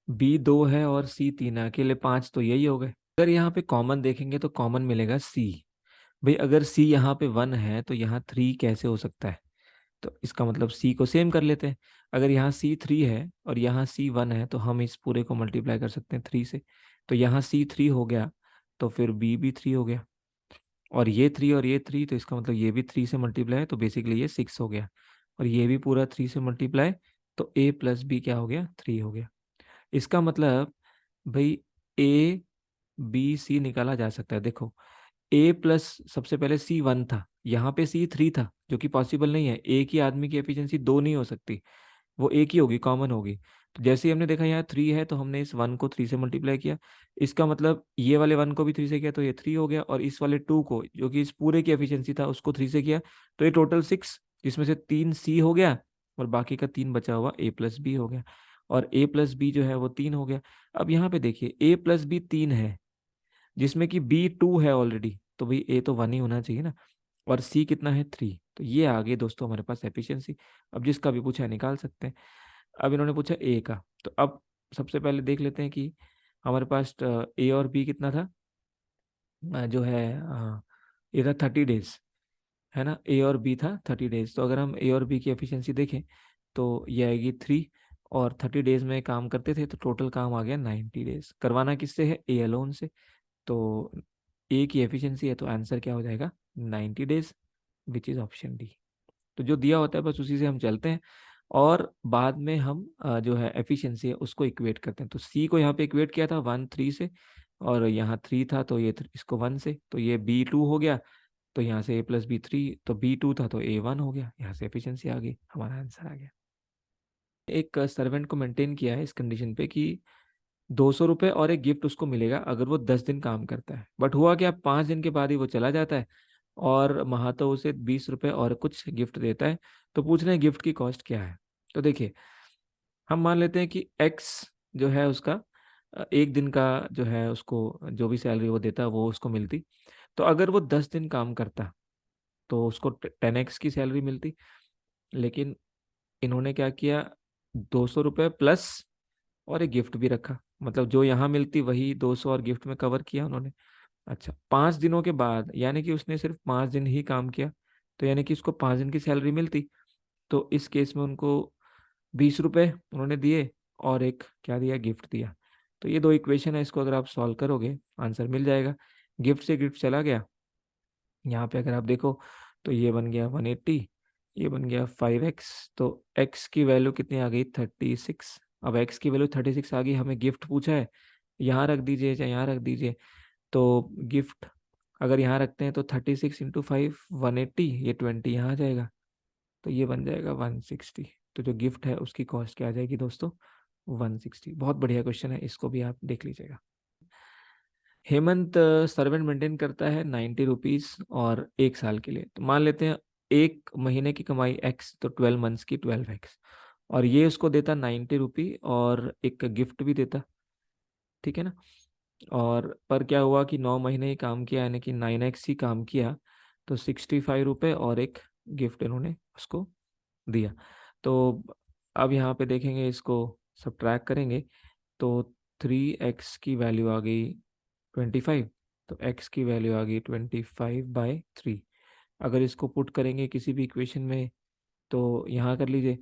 बी 2 है और सी 3 है, अकेले 5 तो यही हो गए। अगर यहाँ पे कॉमन देखेंगे तो कॉमन मिलेगा सी। भाई अगर सी यहाँ पे 1 है तो यहाँ 3 कैसे हो सकता है? तो इसका मतलब सी को सेम कर लेते हैं। अगर यहाँ सी 3 है और यहाँ सी 1 है, तो हम इस पूरे को मल्टीप्लाई कर सकते हैं 3 से। तो यहाँ सी 3 हो गया, तो फिर बी भी 3 हो गया, और ये 3 और ये 3, तो इसका मतलब ये भी 3 से मल्टीप्लाई है, तो बेसिकली ये 6 हो गया। और ये भी पूरा 3 से मल्टीप्लाई, तो ए प्लस बी क्या हो गया 3 हो गया। इसका मतलब भाई ए बी सी निकाला जा सकता है। देखो ए प्लस सबसे पहले सी 1 था, यहाँ पे सी 3 था, जो कि पॉसिबल नहीं है। एक ही आदमी की एफिशिएंसी 2 नहीं हो सकती, वो एक ही होगी, कॉमन होगी। तो जैसे ही हमने देखा यहाँ 3 है, तो हमने इस 1 को 3 से मल्टीप्लाई किया। इसका मतलब ये वाले 1 को भी 3 से किया, तो ये 3 हो गया, और इस वाले 2 को, जो कि इस पूरे की एफिशिएंसी था, उसको 3 से किया, तो ये टोटल 6, जिसमें से 3 सी हो गया, और बाकी का 3 बचा हुआ ए प्लस बी हो गया, और ए प्लस बी जो है वो 3 हो गया। अब यहाँ पे देखिए ए प्लस बी 3 है, जिसमें कि बी 2 है ऑलरेडी, तो भाई ए तो 1 ही होना चाहिए ना, और सी कितना है 3। तो ये आ गई दोस्तों हमारे पास एफिशिएंसी। अब जिसका भी पूछा है निकाल सकते हैं। अब इन्होंने पूछा ए का, तो अब सबसे पहले देख लेते हैं कि हमारे पास ए और बी कितना था, जो है ये था 30 डेज, है ना। ए और बी था 30 डेज, तो अगर हम ए और बी की एफिशिएंसी देखें तो ये आएगी 3, और 30 डेज में काम करते थे, तो टोटल काम आ गया 90 डेज। करवाना किससे है? ए अलोन से। तो ए की एफिशिएंसी है, तो आंसर क्या हो जाएगा 90 days, which is option D. तो जो दिया होता है बस उसी से हम चलते हैं, और बाद में हम जो है एफिशिएंसी है उसको इक्वेट करते हैं। तो सी को यहाँ पे इक्वेट किया था 1 3 से, और यहाँ 3 था तो ये इसको 1 से, तो ये बी 2 हो गया, तो यहाँ से ए प्लस बी 3, तो बी 2 था तो ए 1 हो गया, यहाँ से एफिशिएंसी आ गई, हमारा आंसर आ गया। एक सर्वेंट को मेंटेन किया है इस कंडीशन पे कि 200 रुपये और एक गिफ्ट उसको मिलेगा अगर वो 10 दिन काम करता है। बट हुआ क्या, 5 दिन के बाद ही वो चला जाता है, और महातो उसे 20 रुपये और कुछ गिफ्ट देता है। तो पूछ रहे हैं गिफ्ट की कॉस्ट क्या है। तो देखिए हम मान लेते हैं कि एक्स जो है उसका एक दिन का जो है, उसको जो भी सैलरी वो देता वो उसको मिलती। तो अगर वो 10 दिन काम करता तो उसको 10x की सैलरी मिलती। लेकिन इन्होंने क्या किया, 200 रुपये प्लस और एक गिफ्ट भी रखा, मतलब जो यहाँ मिलती वही 200 और गिफ्ट में कवर किया उन्होंने। अच्छा, 5 दिनों के बाद, यानी कि उसने सिर्फ 5 दिन ही काम किया, तो यानी कि उसको 5 दिन की सैलरी मिलती। तो इस केस में उनको 20 रुपये उन्होंने दिए और एक क्या दिया, गिफ्ट दिया। तो ये दो इक्वेशन है, इसको अगर आप सॉल्व करोगे आंसर मिल जाएगा। गिफ्ट से गिफ्ट चला गया, यहाँ पे अगर आप देखो तो ये बन गया 180, ये बन गया 5x। तो x की वैल्यू कितनी आ गई, 36। अब x की वैल्यू 36 आ गई, हमें गिफ्ट पूछा है, यहाँ रख दीजिए चाहे यहाँ रख दीजिए। तो गिफ्ट अगर यहाँ रखते हैं तो 36 × 5 180, ये 20 यहाँ आ जाएगा, तो ये बन जाएगा 160। तो जो गिफ्ट है उसकी कॉस्ट क्या आ जाएगी दोस्तों, 160। बहुत बढ़िया क्वेश्चन है, इसको भी आप देख लीजिएगा। हेमंत सर्वेंट मेंटेन करता है 90 रुपीज और 1 साल के लिए। तो मान लेते हैं 1 महीने की कमाई x, तो 12 मंथ्स की 12x, और ये उसको देता 90 रुपी और एक गिफ्ट भी देता, ठीक है ना। और पर क्या हुआ कि 9 महीने ही काम किया, यानी कि 9x ही काम किया, तो 65 रुपये और एक गिफ्ट इन्होंने उसको दिया। तो अब यहाँ पे देखेंगे, इसको सब्ट्रैक्ट करेंगे तो 3x की वैल्यू आ गई 25, तो x की वैल्यू आ गई 25/3। अगर इसको पुट करेंगे किसी भी इक्वेशन में तो यहाँ कर लीजिए,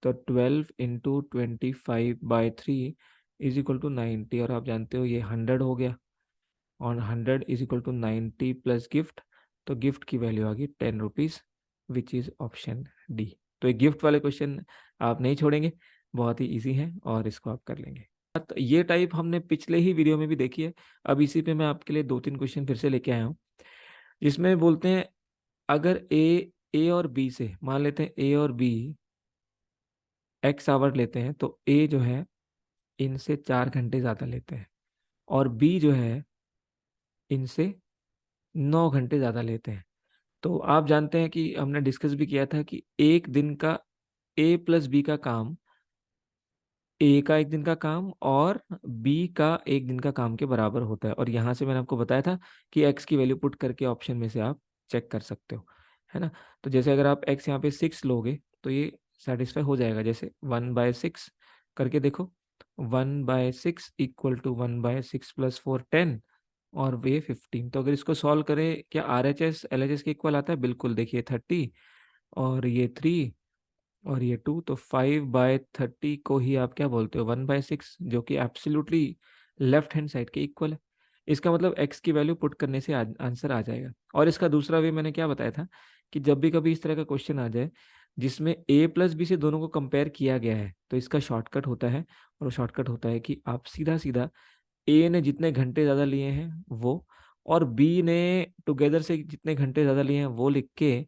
तो 12 × 25/3 इज इक्वल टू 90, और आप जानते हो ये 100 हो गया, और 100 is equal to 90 plus gift, तो गिफ्ट की वैल्यू आ गई 10 rupees, which is option D. तो एक गिफ्ट वाले क्वेश्चन आप नहीं छोड़ेंगे, बहुत ही इजी है और इसको आप कर लेंगे। तो ये टाइप हमने पिछले ही वीडियो में भी देखी है। अब इसी पे मैं आपके लिए 2-3 क्वेश्चन फिर से लेके आया हूँ, जिसमें बोलते हैं अगर ए और बी से, मान लेते हैं ए और बी x आवर लेते हैं, तो ए जो है इनसे 4 घंटे ज्यादा लेते हैं, और बी जो है इनसे 9 घंटे ज्यादा लेते हैं। तो आप जानते हैं कि हमने डिस्कस भी किया था कि एक दिन का ए प्लस बी का काम, ए का एक दिन का काम और बी का एक दिन का काम के बराबर होता है। और यहाँ से मैंने आपको बताया था कि एक्स की वैल्यू पुट करके ऑप्शन में से आप चेक कर सकते हो, है ना। तो जैसे अगर आप एक्स यहाँ पे 6 लोगे तो ये सेटिस्फाई हो जाएगा, जैसे 1/6 करके देखो, 1/6 इक्वल टू 1/6 + 4 10, और वे 15। तो अगर इसको सॉल्व करें, क्या R H S L H S के इक्वल आता है, बिल्कुल। देखिए 30 और ये 3 और ये 2, तो 5/30 को ही आप क्या बोलते हो, 1/6, जो कि एब्सोल्युटली लेफ्ट हैंड साइड के इक्वल है। इसका मतलब x की वैल्यू पुट करने से आंसर आ जाएगा। और इसका दूसरा वे मैंने क्या बताया था कि जब भी कभी इस तरह का क्वेश्चन आ जाए जिसमें a प्लस बी से दोनों को कंपेयर किया गया है, तो इसका शॉर्टकट होता है, और वो शॉर्टकट होता है कि आप सीधा सीधा a ने जितने घंटे ज़्यादा लिए हैं वो, और b ने टुगेदर से जितने घंटे ज़्यादा लिए हैं वो लिख के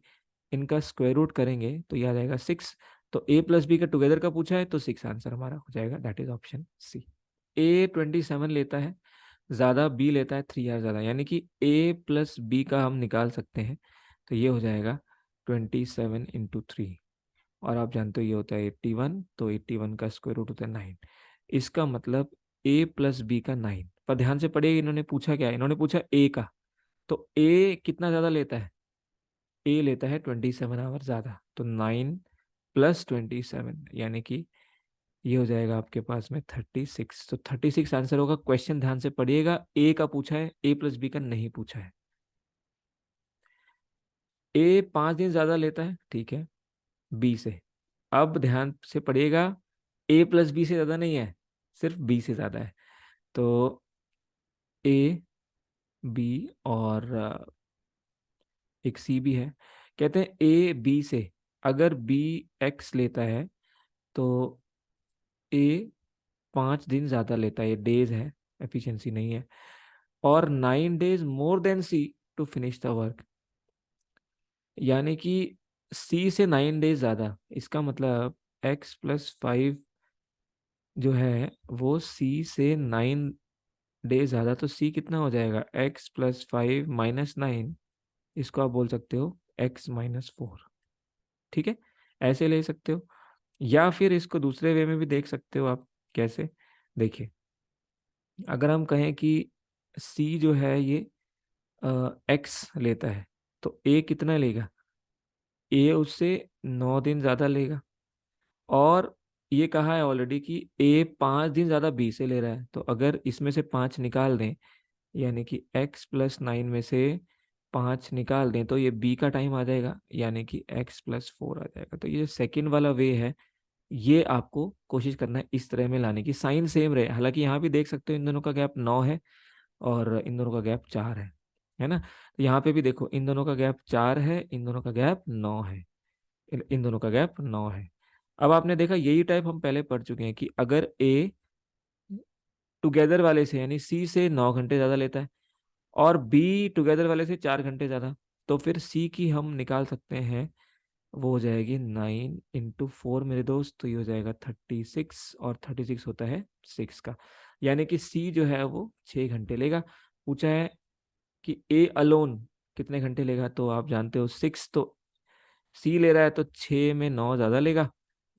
इनका स्क्वायर रूट करेंगे तो ये आ जाएगा 6। तो a प्लस बी का टुगेदर का पूछा है तो 6 आंसर हमारा हो जाएगा, that is option C. a 27 लेता है ज़्यादा, b लेता है 3 आवर ज़्यादा, यानी कि a प्लस बी का हम निकाल सकते हैं, तो ये हो जाएगा 27 × 3। और आप जानते हो ये होता है 81, तो 81 का स्क्वायर रूट होता है 9। इसका मतलब a प्लस बी का 9। पर ध्यान से पढ़िए, इन्होंने पूछा क्या है, इन्होंने पूछा a का, तो a कितना ज़्यादा लेता है, ए लेता है 27 आवर ज्यादा, तो 9 + 27, यानी कि ये हो जाएगा आपके पास में 36। तो 36 आंसर होगा। क्वेश्चन ध्यान से पढ़िएगा, ए का पूछा है, ए प्लस बी का नहीं पूछा है। ए 5 दिन ज्यादा लेता है, ठीक है, बी से। अब ध्यान से पढ़िएगा, ए प्लस बी से ज्यादा नहीं है, सिर्फ बी से ज्यादा है। तो ए, बी और एक सी भी है। कहते हैं ए बी से अगर बी एक्स लेता है तो ए 5 दिन ज्यादा लेता है, ये डेज है, एफिशिएंसी नहीं है, और 9 days more than C to finish the work, यानी कि सी से 9 days ज्यादा। इसका मतलब x + 5 जो है वो सी से 9 days ज्यादा, तो सी कितना हो जाएगा, x + 5 - 9, इसको आप बोल सकते हो x - 4, ठीक है, ऐसे ले सकते हो। या फिर इसको दूसरे वे में भी देख सकते हो आप, कैसे, देखिए, अगर हम कहें कि सी जो है ये एक्स लेता है, तो ए कितना लेगा, ए उससे 9 दिन ज्यादा लेगा, और ये कहा है ऑलरेडी कि ए 5 दिन ज्यादा बी से ले रहा है, तो अगर इसमें से 5 निकाल दें, यानी कि x+9 में से 5 निकाल दें, तो ये बी का टाइम आ जाएगा, यानी कि x+4 आ जाएगा। तो ये सेकंड वाला वे है, ये आपको कोशिश करना है इस तरह में लाने की, साइन सेम रहे। हालांकि यहाँ भी देख सकते हो इन दोनों का गैप 9 है और इन दोनों का गैप 4 है ना। तो यहाँ पे भी देखो इन दोनों का गैप 4 है, इन दोनों का गैप 9 है, इन दोनों का गैप 9 है। अब आपने देखा यही टाइप हम पहले पढ़ चुके हैं कि अगर ए टुगेदर वाले से यानी सी से 9 घंटे ज्यादा लेता है और बी टुगेदर वाले से 4 घंटे ज्यादा, तो फिर सी की हम निकाल सकते हैं, वो हो जाएगी 9 × 4 मेरे दोस्त, तो ये हो जाएगा 36, और 36 होता है 6 का, यानी कि सी जो है वो 6 घंटे लेगा। पूछा है कि ए अलोन कितने घंटे लेगा, तो आप जानते हो 6, तो सी ले रहा है तो 6 में 9 ज्यादा लेगा,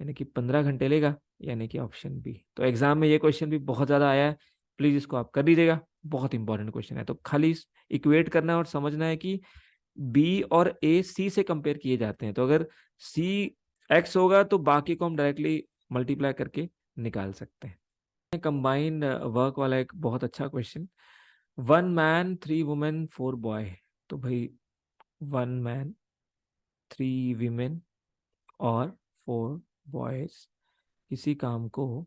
यानी कि 15 घंटे लेगा, यानी कि ऑप्शन बी। तो एग्जाम में ये क्वेश्चन भी बहुत ज्यादा आया है, प्लीज इसको आप कर लीजिएगा, बहुत इंपॉर्टेंट क्वेश्चन है। तो खाली इक्वेट करना है और समझना है कि बी और ए सी से कंपेयर किए जाते हैं, तो अगर सी एक्स होगा तो बाकी को हम डायरेक्टली मल्टीप्लाई करके निकाल सकते हैं। कंबाइंड वर्क वाला एक बहुत अच्छा क्वेश्चन, 1 मैन 3 वुमेन 4 बॉय। तो भाई 1 मैन 3 वीमेन और 4 बॉयज किसी काम को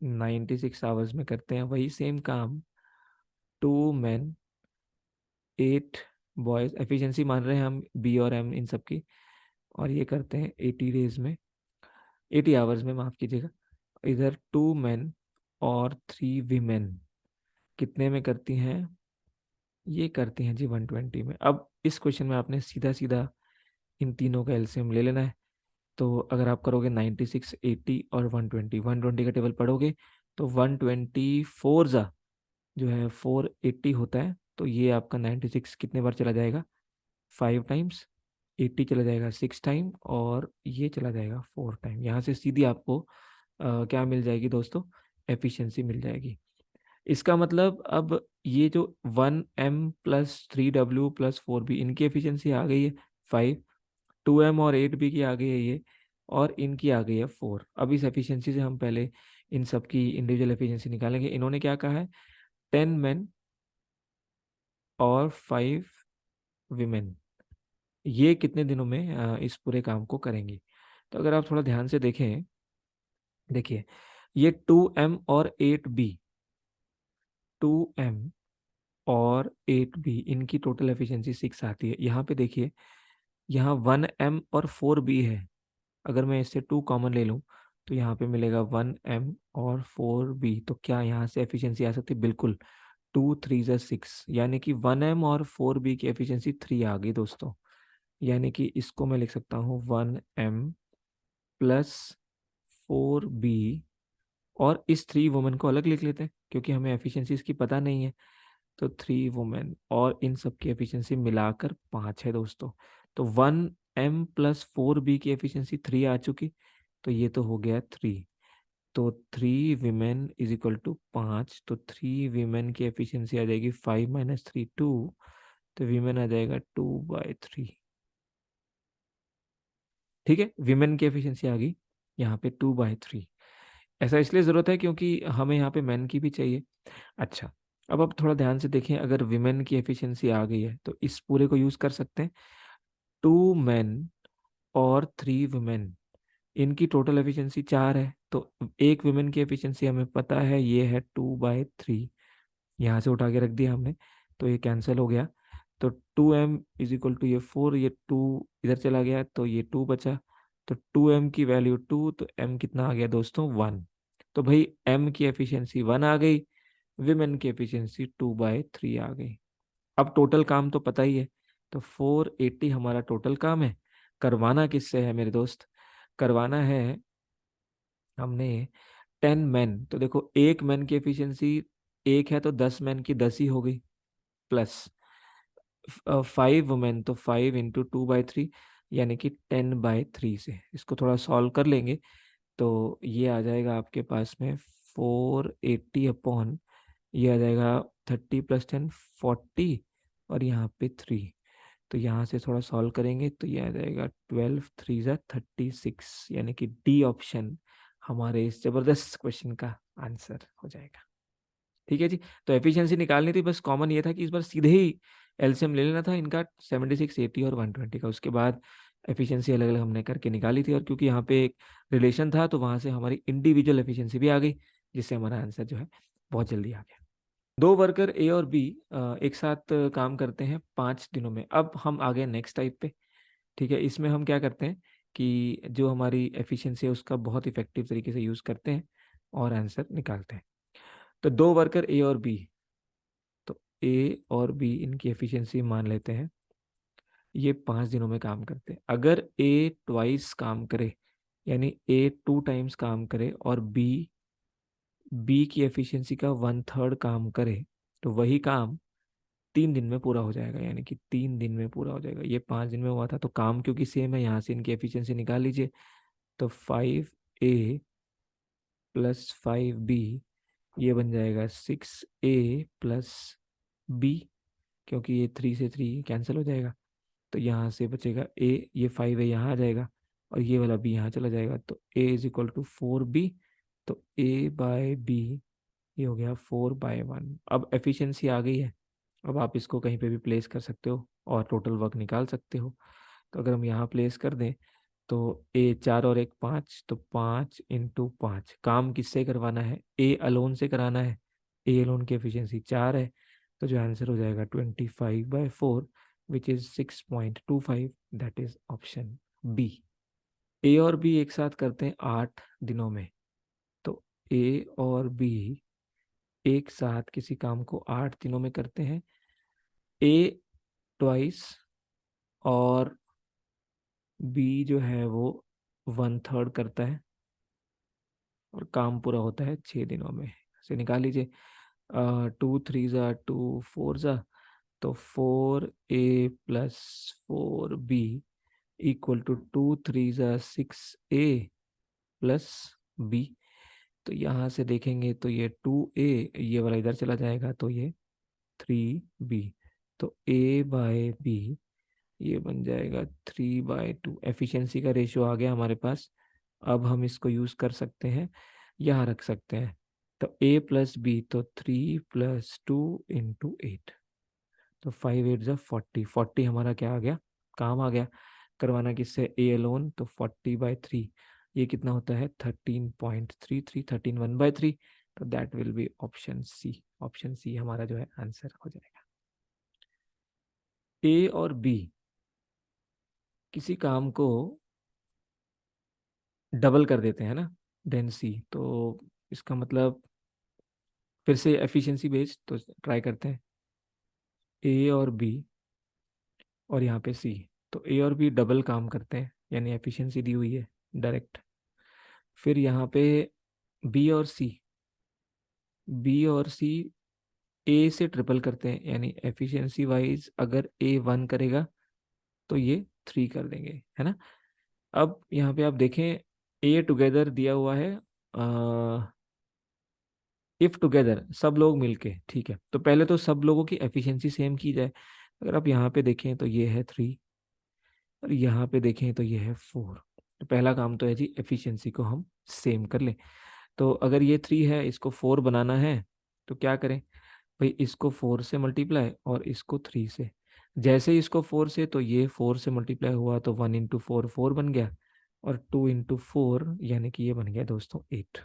96 आवर्स में करते हैं, वही सेम काम 2 मैन 8 बॉयज, एफिशिएंसी मान रहे हैं हम बी और एम इन सब की, और ये करते हैं 80 डेज में, 80 आवर्स में, माफ कीजिएगा। इधर 2 मैन और 3 वीमेन कितने में करती हैं, ये करती हैं जी 120 में। अब इस क्वेश्चन में आपने सीधा सीधा इन तीनों का एलसीएम ले लेना है। तो अगर आप करोगे 96, 80 और 120, 120 का टेबल पढ़ोगे तो 124 जो है 480 होता है, तो ये आपका 96 कितने बार चला जाएगा, 5 टाइम्स, 80 चला जाएगा 6 टाइम, और ये चला जाएगा 4 टाइम। यहाँ से सीधी आपको क्या मिल जाएगी दोस्तों, एफिशिएंसी मिल जाएगी। इसका मतलब अब ये जो 1m+3w+4b इनकी एफिशिएंसी आ गई है 5, 2m और 8b की आ गई है ये, और इनकी आ गई है 4। अब इस एफिशिएंसी से हम पहले इन सब की इंडिविजुअल एफिशिएंसी निकालेंगे। इन्होंने क्या कहा है, 10 मैन और 5 वीमेन ये कितने दिनों में इस पूरे काम को करेंगे। तो अगर आप थोड़ा ध्यान से देखें, देखिए ये 2m और 8b इनकी टोटल एफिशिएंसी 6 आती है। यहाँ पे देखिए, यहाँ 1m और 4b है, अगर मैं इससे 2 कॉमन ले लूँ तो यहाँ पे मिलेगा 1m और 4b, तो क्या यहाँ से एफिशिएंसी आ सकती है, बिल्कुल, 2 3 6, यानी कि 1m और 4b की एफिशिएंसी 3 आ गई दोस्तों। यानी कि इसको मैं लिख सकता हूँ 1m+4b, और इस 3 वुमेन को अलग लिख लेते हैं क्योंकि हमें एफिशिएंसी इसकी पता नहीं है। तो 3 वुमेन और इन सब की एफिशिएंसी मिलाकर 5 है दोस्तों। तो 1m+4b की एफिशिएंसी 3 आ चुकी, तो ये तो हो गया 3। तो 3 वीमेन = 5, तो 3 वीमेन की एफिशिएंसी आ जाएगी 5 - 3 2, तो वीमेन आ जाएगा 2/3। ठीक है, वीमेन की एफिशिएंसी आ गई यहाँ पे 2/3। ऐसा इसलिए जरूरत है क्योंकि हमें यहाँ पे मैन की भी चाहिए। अच्छा, अब आप थोड़ा ध्यान से देखें, अगर विमेन की एफिशिएंसी आ गई है तो इस पूरे को यूज कर सकते हैं। 2 मैन और 3 वुमेन इनकी टोटल एफिशिएंसी 4 है, तो एक विमेन की एफिशिएंसी हमें पता है ये है 2/3, यहाँ से उठा के रख दिया हमने, तो ये कैंसिल हो गया। तो 2m = ये 4, ये 2 इधर चला गया तो ये 2 बचा, तो 2m की वैल्यू 2, तो m कितना आ गया दोस्तों 1। तो भाई m की एफिशिएंसी 1 आ गई, विमेन की एफिशिएंसी 2/3 आ गई। अब टोटल काम तो पता ही है, तो 480 हमारा टोटल काम है। करवाना किससे है मेरे दोस्त, करवाना है हमने 10 मैन। तो देखो एक मैन की एफिशिएंसी 1 है, तो 10 मैन की 10 ही हो गई, प्लस 5 वुमेन, तो 5 × 2/3, यानी कि 10/3 से इसको थोड़ा सॉल्व कर लेंगे तो ये आ जाएगा आपके पास में 480 अपॉन, ये आ जाएगा 30 + 10 40, और यहाँ पे 3, तो यहाँ से थोड़ा सॉल्व करेंगे तो ये आ जाएगा 12 3 36, यानी कि डी ऑप्शन हमारे इस जबरदस्त क्वेश्चन का आंसर हो जाएगा। ठीक है जी। तो एफिशिएंसी निकालनी थी, बस कॉमन ये था कि इस बार सीधे ही एलसीएम ले लेना था इनका 76 80 और 120 का। उसके बाद एफिशिएंसी अलग अलग हमने करके निकाली थी, और क्योंकि यहाँ पे एक रिलेशन था तो वहां से हमारी इंडिविजुअल एफिशिएंसी भी आ गई, जिससे हमारा आंसर जो है बहुत जल्दी आ गया। दो वर्कर ए और बी एक साथ काम करते हैं 5 दिनों में। अब हम आ गए नेक्स्ट टाइप पे। ठीक है, इसमें हम क्या करते हैं कि जो हमारी एफिशिएंसी है उसका बहुत इफेक्टिव तरीके से यूज करते हैं और आंसर निकालते हैं। तो दो वर्कर ए और बी, तो ए और बी इनकी एफिशिएंसी मान लेते हैं, ये 5 दिनों में काम करते हैं। अगर ए ट्वाइस काम करे, यानी ए 2 टाइम्स काम करे, और बी बी की एफिशिएंसी का 1/3 काम करे, तो वही काम 3 दिन में पूरा हो जाएगा, यानी कि 3 दिन में पूरा हो जाएगा। ये 5 दिन में हुआ था, तो काम क्योंकि सेम है, यहाँ से इनकी एफिशिएंसी निकाल लीजिए। तो 5A प्लस 5B, ये बन जाएगा 6A प्लस B, क्योंकि ये 3 से 3 कैंसिल हो जाएगा। तो यहाँ से बचेगा ए, ये 5A यहाँ आ जाएगा और ये वाला B यहाँ चला जाएगा। तो A is equal to 4B। तो A/B ये हो गया 4/1। अब एफिशिएंसी आ गई है, अब आप इसको कहीं पे भी प्लेस कर सकते हो और टोटल वर्क निकाल सकते हो। तो अगर हम यहाँ प्लेस कर दें तो ए 4 और 1 5, तो 5 × 5। काम किससे करवाना है? ए अलोन से कराना है। ए अलोन की एफिशिएंसी 4 है, तो जो आंसर हो जाएगा 25/4 which is 6.25, that is option B. A और बी एक साथ करते हैं 8 दिनों में। तो ए और बी एक साथ किसी काम को 8 दिनों में करते हैं। ए ट्वाइस और बी जो है वो 1/3 करता है, और काम पूरा होता है 6 दिनों में। से निकाल लीजिए। 2 3 × 2 4, तो 4A plus 4B equal to 2 3 × 6A plus B। तो यहाँ से देखेंगे तो ये 2A, ये वाला इधर चला जाएगा, तो ये 3B। तो A/B ये बन जाएगा 3/2। एफिशिएंसी का रेशियो आ गया हमारे पास। अब हम इसको यूज कर सकते हैं, यहाँ रख सकते हैं। तो A प्लस बी, तो 3 + 2 × 8, तो 5 8 = 40। 40 हमारा क्या आ गया? काम आ गया। करवाना किससे? A alone. तो 40/3 ये कितना होता है? 13.33, 13 1/3। तो that will be option C. Option C हमारा जो है आंसर हो जाएगा। ए और बी किसी काम को डबल कर देते हैं ना, देन सी। तो इसका मतलब फिर से एफिशिएंसी बेस्ड तो ट्राई करते हैं। ए और बी और यहाँ पे सी, तो ए और बी डबल काम करते हैं, यानी एफिशिएंसी दी हुई है डायरेक्ट। फिर यहाँ पे बी और सी, बी और सी ए से ट्रिपल करते हैं, यानी एफिशिएंसी वाइज अगर ए 1 करेगा तो ये 3 कर देंगे, है ना। अब यहाँ पे आप देखें, ए टुगेदर दिया हुआ है, इफ टुगेदर सब लोग मिलके, ठीक है। तो पहले तो सब लोगों की एफिशिएंसी सेम की जाए। अगर आप यहाँ पे देखें तो ये है 3, और यहाँ पे देखें तो ये है 4। तो पहला काम तो है जी, एफिशिएंसी को हम सेम कर लें। तो अगर ये 3 है, इसको 4 बनाना है, तो क्या करें भाई? इसको 4 से मल्टीप्लाई और इसको 3 से। जैसे ही इसको 4 से, तो ये 4 से मल्टीप्लाई हुआ तो 1 × 4 4 बन गया, और 2 × 4 यानी कि ये बन गया दोस्तों 8।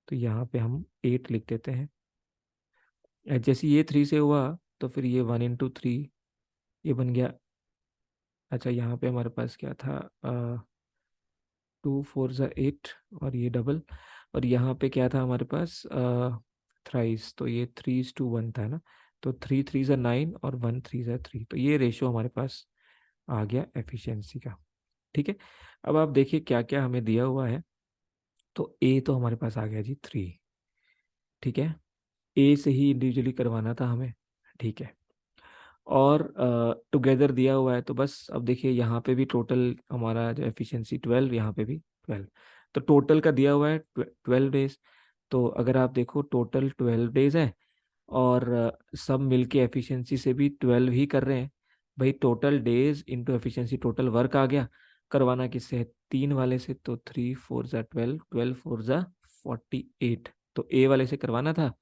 तो यहाँ पे हम 8 लिख देते हैं। जैसे ये 3 से हुआ तो फिर ये 1 × 3 ये बन गया। अच्छा, यहाँ पे हमारे पास क्या था? 2 4 = 8, और ये डबल। और यहाँ पे क्या था हमारे पास? थ्राइस, तो ये 3:1 था ना। तो 3 3 = 9 और 1 3 = 3, तो ये रेशियो हमारे पास आ गया एफिशिएंसी का। ठीक है। अब आप देखिए क्या क्या हमें दिया हुआ है। तो ए तो हमारे पास आ गया जी 3। ठीक है, ए से ही इंडिविजुअली करवाना था हमें। ठीक है, और टुगेदर दिया हुआ है, तो बस अब देखिए यहाँ पे भी टोटल हमारा जो एफिशिएंसी 12, यहाँ पे भी 12। तो टोटल का दिया हुआ है 12 डेज। तो अगर आप देखो टोटल 12 डेज है, और सब मिलके एफिशिएंसी से भी 12 ही कर रहे हैं, भाई total days into efficiency, total work आ गया। करवाना किससे है? 3 वाले से, तो 3 4 ज़ा 12, 12 4 ज़ा 48, तो ए वाले से करवाना था।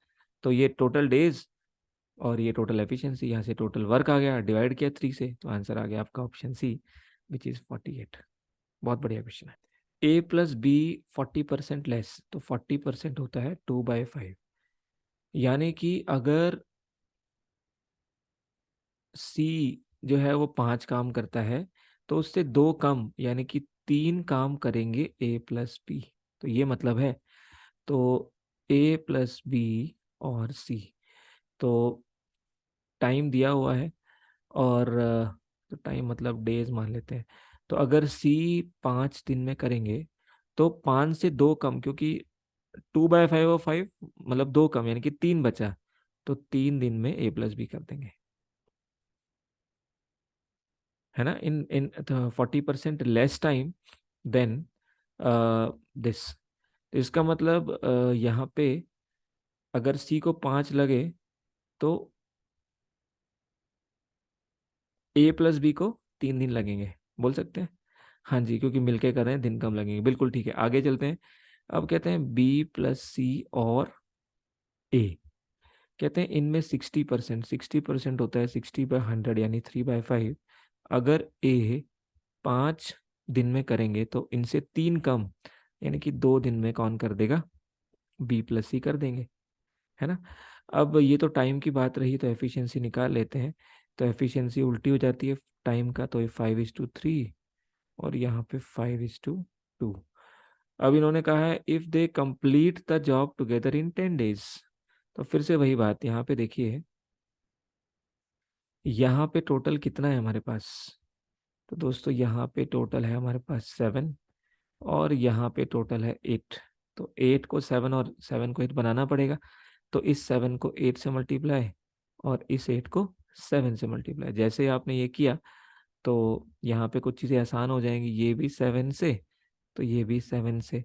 तो ये टोटल डेज और ये टोटल एफिशिएंसी, यहाँ से टोटल वर्क आ गया, डिवाइड किया 3 से, तो आंसर आ गया आपका ऑप्शन सी, विच इज 48। बहुत बढ़िया क्वेश्चन है। ए प्लस बी 40% लेस, तो 40% होता है 2/5, यानी कि अगर सी जो है वो 5 काम करता है, तो उससे 2 कम यानी कि 3 काम करेंगे ए प्लस बी। तो ये मतलब है, तो ए प्लस बी और सी, तो टाइम दिया हुआ है, और तो टाइम मतलब डेज मान लेते हैं। तो अगर सी 5 दिन में करेंगे, तो 5 से 2 कम, क्योंकि 2/5 और 5 मतलब 2 कम, यानी कि 3 बचा, तो 3 दिन में ए प्लस बी कर देंगे, है ना। इन इन 40% लेस टाइम देन दिस। इसका मतलब यहाँ पे अगर सी को 5 लगे, तो ए प्लस बी को 3 दिन लगेंगे, बोल सकते हैं। हाँ जी, क्योंकि मिलके कर रहे हैं, दिन कम लगेंगे, बिल्कुल ठीक है। आगे चलते हैं। अब कहते हैं बी प्लस सी और ए, कहते हैं इनमें 60%, 60% होता है 60/100 यानी 3/5। अगर ए 5 दिन में करेंगे, तो इनसे 3 कम यानी कि 2 दिन में कौन कर देगा? बी प्लस सी कर देंगे, है ना। अब ये तो टाइम की बात रही, तो एफिशिएंसी निकाल लेते हैं। तो एफिशिएंसी उल्टी हो जाती है टाइम का, तो ये 5:3 और यहाँ पे 5:2। अब इन्होंने कहा है if they complete the job together in 10 days. तो फिर से वही बात, यहाँ पे देखिए, यहाँ पे टोटल कितना है हमारे पास? तो दोस्तों यहाँ पे टोटल है हमारे पास 7, और यहाँ पे टोटल है 8। तो 8 को 7 और 7 को 8 बनाना पड़ेगा। तो इस 7 को 8 से मल्टीप्लाई और इस 8 को 7 से मल्टीप्लाई, जैसे आपने ये किया, तो यहाँ पे कुछ चीज़ें आसान हो जाएंगी। ये भी 7 से, तो ये भी 7 से,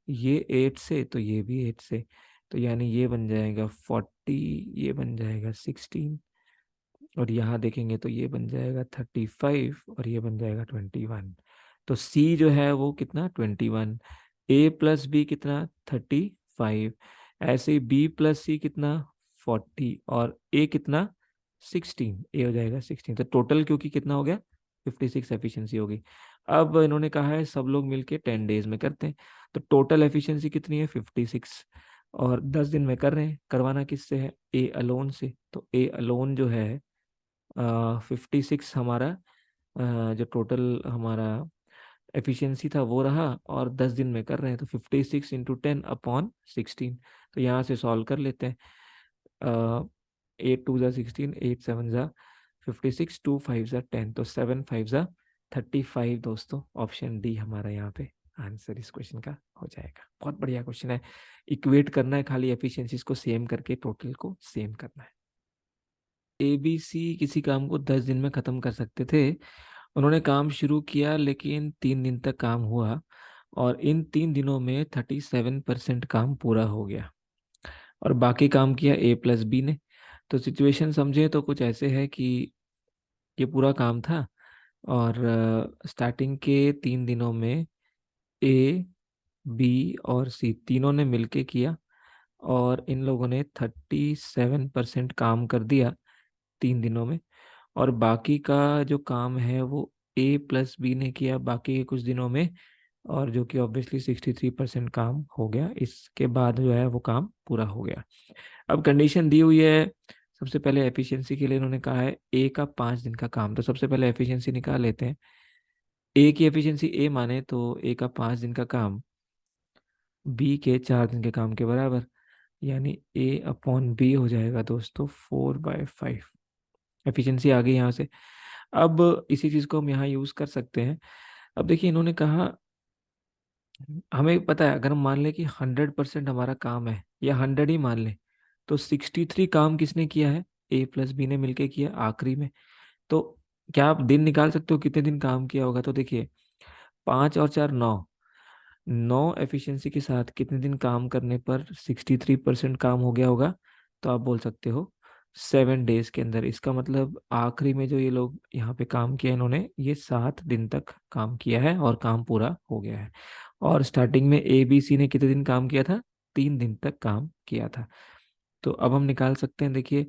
ये 8 से, तो ये भी 8 से, तो यानी ये बन जाएगा 40, ये बन जाएगा 16, और यहाँ देखेंगे तो ये बन जाएगा 35 और ये बन जाएगा 21। तो सी जो है वो कितना? 21। ए प्लस बी कितना? 35। ऐसे ही बी प्लस सी कितना? 40, और ए कितना? 16। ए हो जाएगा 16, तो टोटल क्योंकि कितना हो गया? 56 एफिशिएंसी होगी। अब इन्होंने कहा है सब लोग मिलके 10 डेज में करते हैं, तो टोटल एफिशिएंसी कितनी है? 56, और 10 दिन में कर रहे हैं। करवाना किससे है? ए अलोन से। तो ए अलोन जो है 56 हमारा जो टोटल हमारा एफिशिएंसी था वो रहा, और 10 दिन में कर रहे हैं, तो 56 × 10/16। तो यहाँ से सॉल्व कर लेते हैं। 8 2 ज़ा 16, 8 7 ज़ा 56, 2 5 ज़ा 10, तो 7 5 ज़ा 35 दोस्तों। ऑप्शन डी हमारा यहाँ पे आंसर इस क्वेश्चन का हो जाएगा। बहुत बढ़िया क्वेश्चन है। इक्वेट करना है खाली, एफिशिएंसीज को सेम करके टोटल को सेम करना है। ए बी सी किसी काम को 10 दिन में खत्म कर सकते थे। उन्होंने काम शुरू किया, लेकिन 3 दिन तक काम हुआ, और इन 3 दिनों में 37% काम पूरा हो गया, और बाकी काम किया ए प्लस बी ने। तो सिचुएशन समझे तो कुछ ऐसे है कि ये पूरा काम था, और स्टार्टिंग के 3 दिनों में ए बी और सी तीनों ने मिलके किया, और इन लोगों ने 37% काम कर दिया 3 दिनों में। और बाकी का जो काम है वो ए प्लस बी ने किया बाकी के कुछ दिनों में, और जो कि ऑब्वियसली 63% काम हो गया। इसके बाद जो है वो काम पूरा हो गया। अब कंडीशन दी हुई है, सबसे पहले एफिशिएंसी के लिए इन्होंने कहा है ए का 5 दिन का काम, तो सबसे पहले एफिशिएंसी निकाल लेते हैं। ए की एफिशिएंसी ए माने तो ए का 5 दिन का काम बी के 4 दिन के काम के बराबर, यानी ए अपॉन बी हो जाएगा दोस्तों 4/5। एफिशिएंसी आ गई यहाँ से। अब इसी चीज को हम यहाँ यूज कर सकते हैं। अब देखिए इन्होंने कहा, हमें पता है अगर हम मान लें कि 100% हमारा काम है, या 100 ही मान लें, तो 63 काम किसने किया है? ए प्लस बी ने मिलके किया आखिरी में। तो क्या आप दिन निकाल सकते हो कितने दिन काम किया होगा? तो देखिए 5 और 4 9, 9 एफिशिएंसी के साथ कितने दिन काम करने पर 63% काम हो गया होगा? तो आप बोल सकते हो 7 डेज के अंदर। इसका मतलब आखिरी में जो ये लोग यहाँ पे काम किया इन्होंने, ये 7 दिन तक काम किया है और काम पूरा हो गया है। और स्टार्टिंग में ए बी सी ने कितने दिन काम किया था? 3 दिन तक काम किया था। तो अब हम निकाल सकते हैं, देखिए,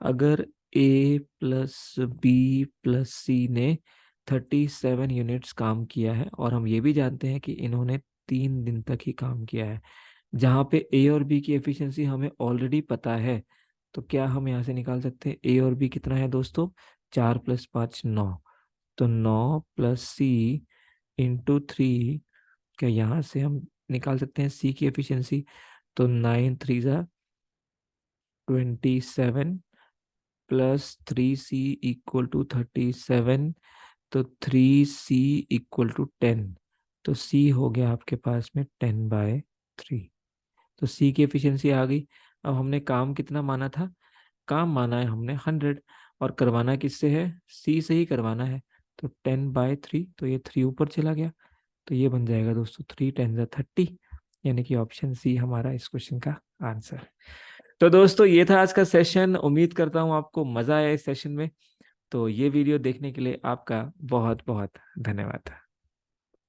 अगर ए प्लस बी प्लस सी ने 37 यूनिट्स काम किया है, और हम ये भी जानते हैं कि इन्होंने 3 दिन तक ही काम किया है, जहाँ पे ए और बी की एफिशिएंसी हमें ऑलरेडी पता है, तो क्या हम यहाँ से निकाल सकते हैं ए और बी कितना है दोस्तों? 4 + 5 9। तो 9 + C × 3, क्या यहाँ से हम निकाल सकते हैं सी की एफिशिएंसी? तो 9 × 3 = 27 +3C = 37, तो 3C = 10। तो सी हो गया आपके पास में 10/3। तो सी की एफिशिएंसी आ गई। अब हमने काम कितना माना था? काम माना है हमने 100, और करवाना किससे है? सी से ही करवाना है। तो 10/3, तो ये 3 ऊपर चला गया, तो ये बन जाएगा दोस्तों 3×10 = 30, यानी कि ऑप्शन सी हमारा इस क्वेश्चन का आंसर। तो दोस्तों ये था आज का सेशन। उम्मीद करता हूँ आपको मजा आया इस सेशन में। तो ये वीडियो देखने के लिए आपका बहुत बहुत धन्यवाद।